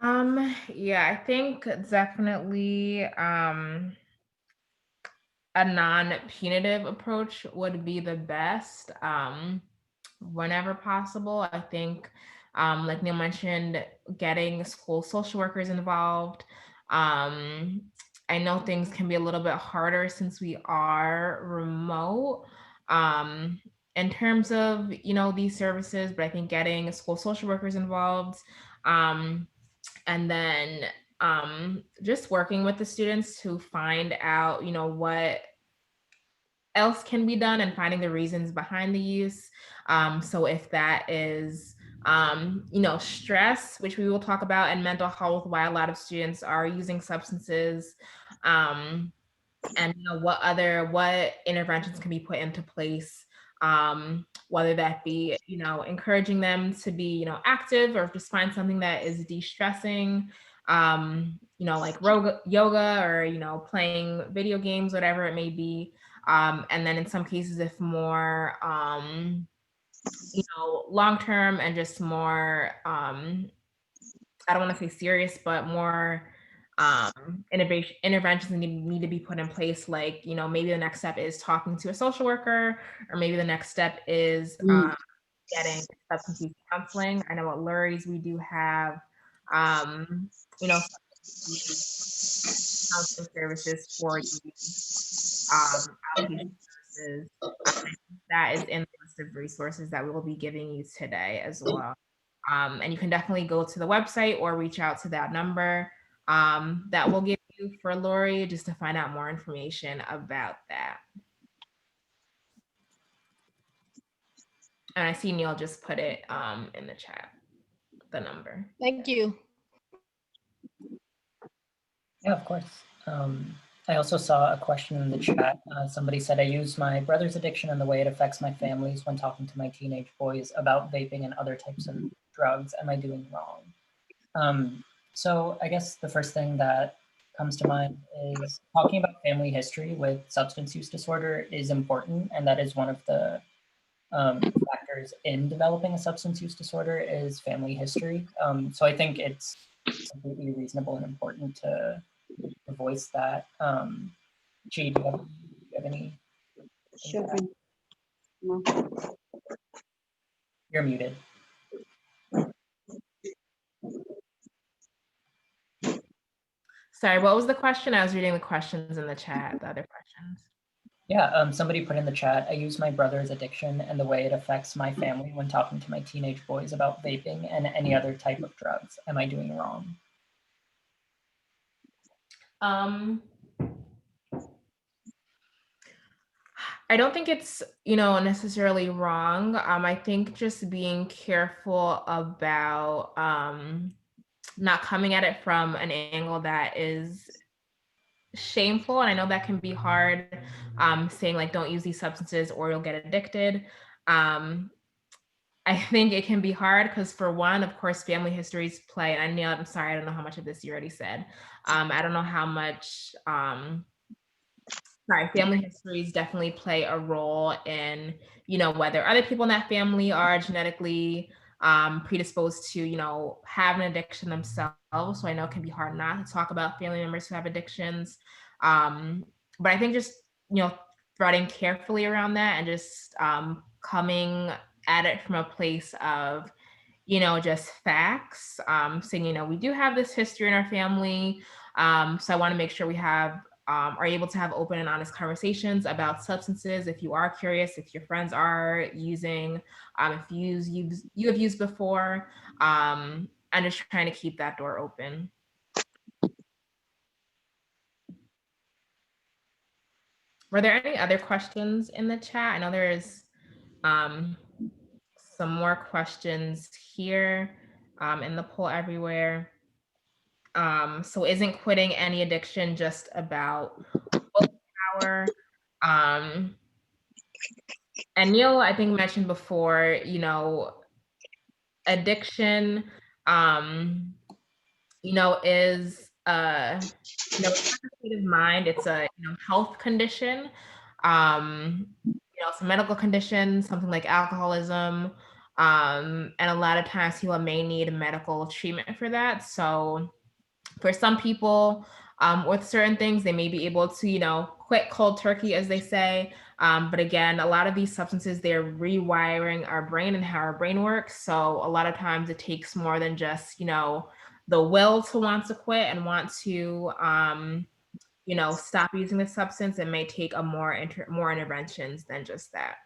add. Yeah, I think definitely a non-punitive approach would be the best whenever possible. I think, like Neil mentioned, getting school social workers involved. I know things can be a little bit harder since we are remote in terms of, these services, but I think getting school social workers involved and then just working with the students to find out, what else can be done and finding the reasons behind the use. So if that is, stress, which we will talk about, and mental health, why a lot of students are using substances, and what interventions can be put into place, whether that be, encouraging them to be, active or just find something that is de-stressing, like yoga or, playing video games, whatever it may be. And then in some cases, if more, long-term and just more, I don't want to say serious, but more interventions need to be put in place. Like, maybe the next step is talking to a social worker, or maybe the next step is getting substance use counseling. I know at Lurie's we do have, counseling services for youth, outpatient services. That is in the list of resources that we will be giving you today as well. And you can definitely go to the website or reach out to that number that we'll give you for Lurie just to find out more information about that. And I see Neil just put it in the chat, the number. Thank you. Yeah, of course. I also saw a question in the chat. Somebody said, I use my brother's addiction and the way it affects my families when talking to my teenage boys about vaping and other types of drugs. Am I doing wrong? So I guess the first thing that comes to mind is talking about family history with substance use disorder is important. And that is one of the factors in developing a substance use disorder is family history. So I think it's completely reasonable and important to voice that. Chi, do you have any? Sure. No. You're muted. Sorry, what was the question? I was reading the questions in the chat, the other questions. Yeah, somebody put in the chat, I use my brother's addiction and the way it affects my family when talking to my teenage boys about vaping and any other type of drugs. Am I doing wrong? I don't think it's, necessarily wrong. I think just being careful about not coming at it from an angle that is shameful. And I know that can be hard, saying like, don't use these substances or you'll get addicted. I think it can be hard because, for one, of course, family histories play, and I know, I'm sorry, I don't know how much of this you already said. I don't know how much, family histories definitely play a role in, whether other people in that family are genetically predisposed to, have an addiction themselves. So I know it can be hard not to talk about family members who have addictions. But I think just, threading carefully around that and just coming at it from a place of, just facts, saying, we do have this history in our family. So I want to make sure we are able to have open and honest conversations about substances. If you are curious, if your friends are using, if you have used before, and just trying to keep that door open. Were there any other questions in the chat? I know there's some more questions here in the poll everywhere. So isn't quitting any addiction just about willpower? And Neil, I think, mentioned before, addiction, is it's not a state of mind, it's a health condition. It's a medical condition, something like alcoholism. And a lot of times people may need medical treatment for that. So for some people, with certain things, they may be able to, quit cold turkey, as they say. But again, a lot of these substances, they're rewiring our brain and how our brain works. So a lot of times it takes more than just, the will to want to quit and want to, stop using the substance. It may take more interventions than just that.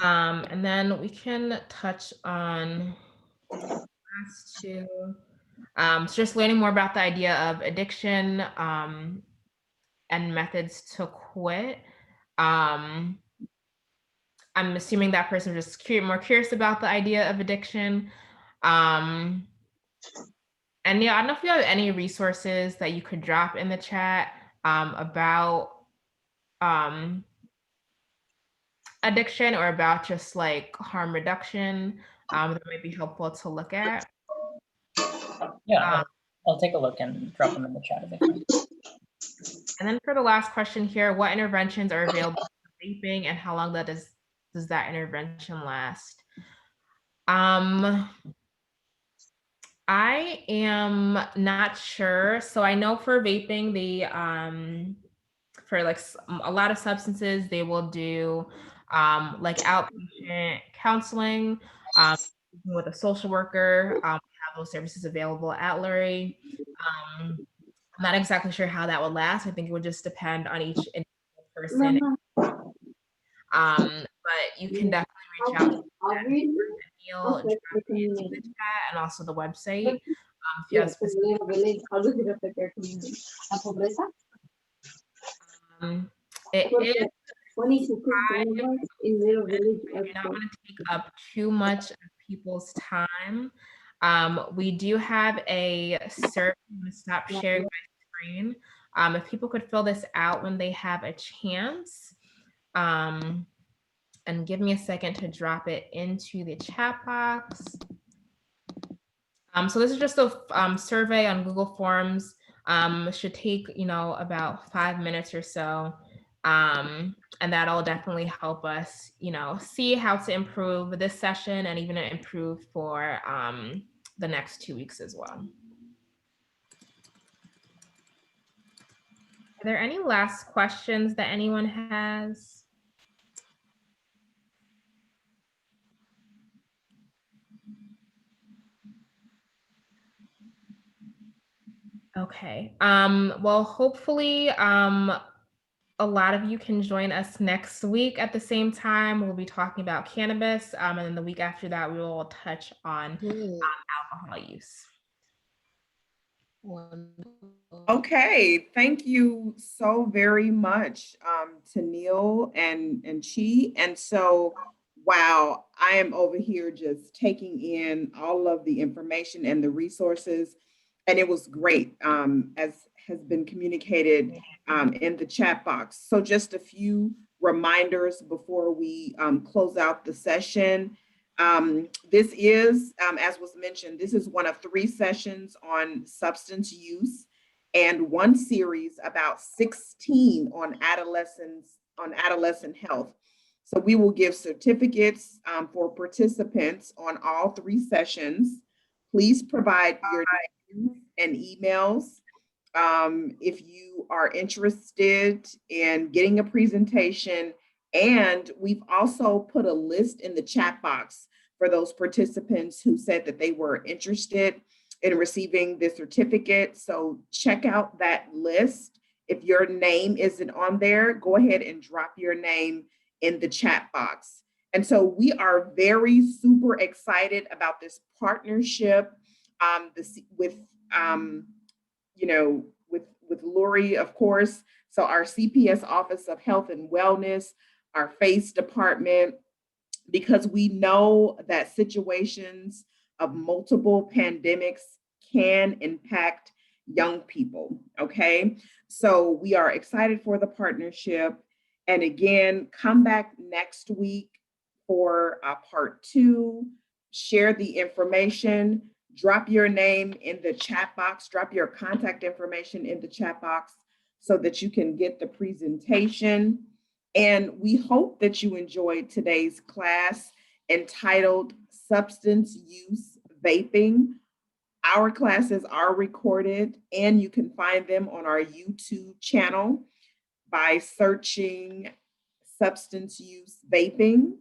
And then we can touch on last two. So just learning more about the idea of addiction and methods to quit. I'm assuming that person was just more curious about the idea of addiction. And yeah, I don't know if you have any resources that you could drop in the chat about addiction or about just like harm reduction that might be helpful to look at. Yeah, I'll take a look and drop them in the chat if I can. And then for the last question here, what interventions are available for vaping and how long does that intervention last? I am not sure. So I know for vaping, for like a lot of substances, they will do like outpatient counseling with a social worker. We have those services available at Lurie. I'm not exactly sure how that would last. I think it would just depend on each individual person. But you can definitely reach out to Neil, drop it into the chat, and also the website. If you have specific it is if you're not going to take up too much of people's time. We do have a survey. I'm going to stop sharing my screen. If people could fill this out when they have a chance. And give me a second to drop it into the chat box. So this is just a survey on Google Forms. Should take, about 5 minutes or so. And that'll definitely help us, see how to improve this session and even improve for the next 2 weeks as well. Are there any last questions that anyone has? Okay. Well, hopefully, a lot of you can join us next week at the same time. We'll be talking about cannabis, and then the week after that, we will touch on alcohol use. Okay, thank you so very much to Neil and Chi. And so, wow, I am over here just taking in all of the information and the resources, and it was great, as has been communicated in the chat box. So just a few reminders before we close out the session. This is, as was mentioned, this is one of 3 sessions on substance use and 1 series about 16 on adolescent health. So we will give certificates for participants on all 3 sessions. Please provide your names and emails if you are interested in getting a presentation. And we've also put a list in the chat box for those participants who said that they were interested in receiving the certificate. So check out that list. If your name isn't on there, go ahead and drop your name in the chat box. And so we are very super excited about this partnership with Lurie, of course. So our CPS Office of Health and Wellness, our FACE department, because we know that situations of multiple pandemics can impact young people, okay? So we are excited for the partnership. And again, come back next week for part 2, share the information, drop your name in the chat box, drop your contact information in the chat box so that you can get the presentation. And we hope that you enjoyed today's class entitled Substance Use Vaping. Our classes are recorded and you can find them on our YouTube channel by searching Substance Use Vaping.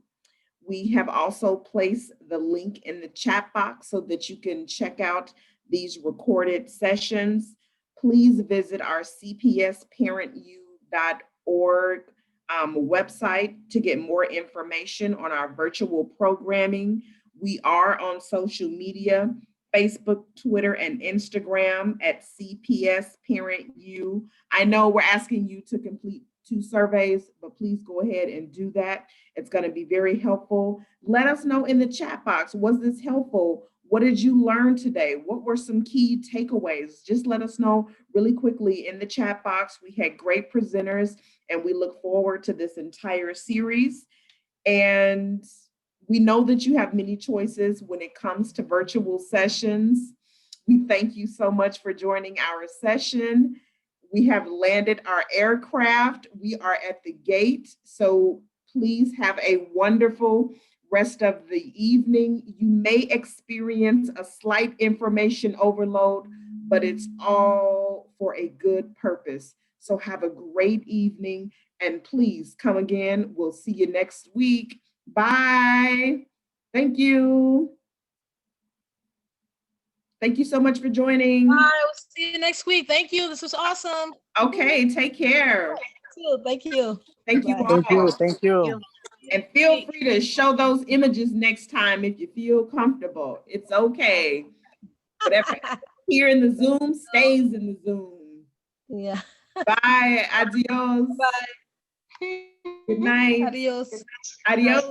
We have also placed the link in the chat box so that you can check out these recorded sessions. Please visit our cpsparentu.org website to get more information on our virtual programming. We are on social media, Facebook, Twitter, and Instagram at CPS Parent U. I know we're asking you to complete 2 surveys, but please go ahead and do that. It's going to be very helpful. Let us know in the chat box, was this helpful? What did you learn today? What were some key takeaways? Just let us know really quickly in the chat box. We had great presenters and we look forward to this entire series. And we know that you have many choices when it comes to virtual sessions. We thank you so much for joining our session. We have landed our aircraft. We are at the gate. So please have a wonderful rest of the evening. You may experience a slight information overload, but it's all for a good purpose. So have a great evening and please come again. We'll see you next week. Bye. Thank you. Thank you so much for joining. Bye. We'll see you next week. Thank you. This was awesome. Okay, take care. Thank you. Thank you Bye. all. Thank you. And feel free to show those images next time if you feel comfortable. It's okay. Whatever here in the Zoom stays in the Zoom. Yeah. Bye. Adios. Bye. Good night. Adios. Adios.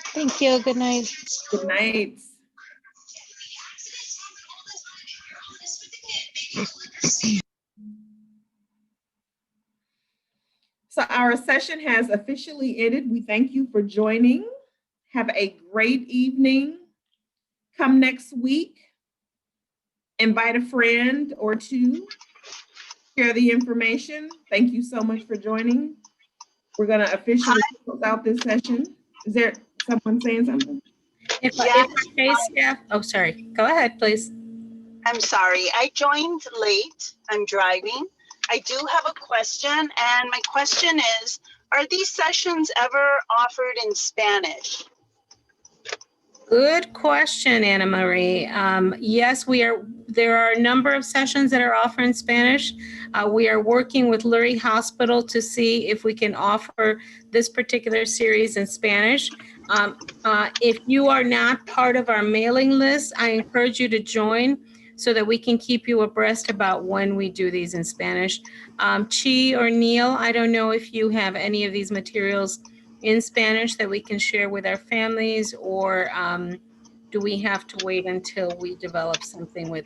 Thank you. Good night. Good night. So our session has officially ended. We thank you for joining. Have a great evening. Come next week. Invite a friend or 2. Share the information. Thank you so much for joining. We're going to officially close out this session. Is there someone saying something? If I may, staff, oh, sorry. Go ahead, please. I'm sorry, I joined late. I'm driving. I do have a question, and my question is, are these sessions ever offered in Spanish? Good question, Anna Marie. Yes, there are a number of sessions that are offered in Spanish. We are working with Lurie Hospital to see if we can offer this particular series in Spanish. If you are not part of our mailing list, I encourage you to join so that we can keep you abreast about when we do these in Spanish. Chi or Neil, I don't know if you have any of these materials in Spanish that we can share with our families, or do we have to wait until we develop something with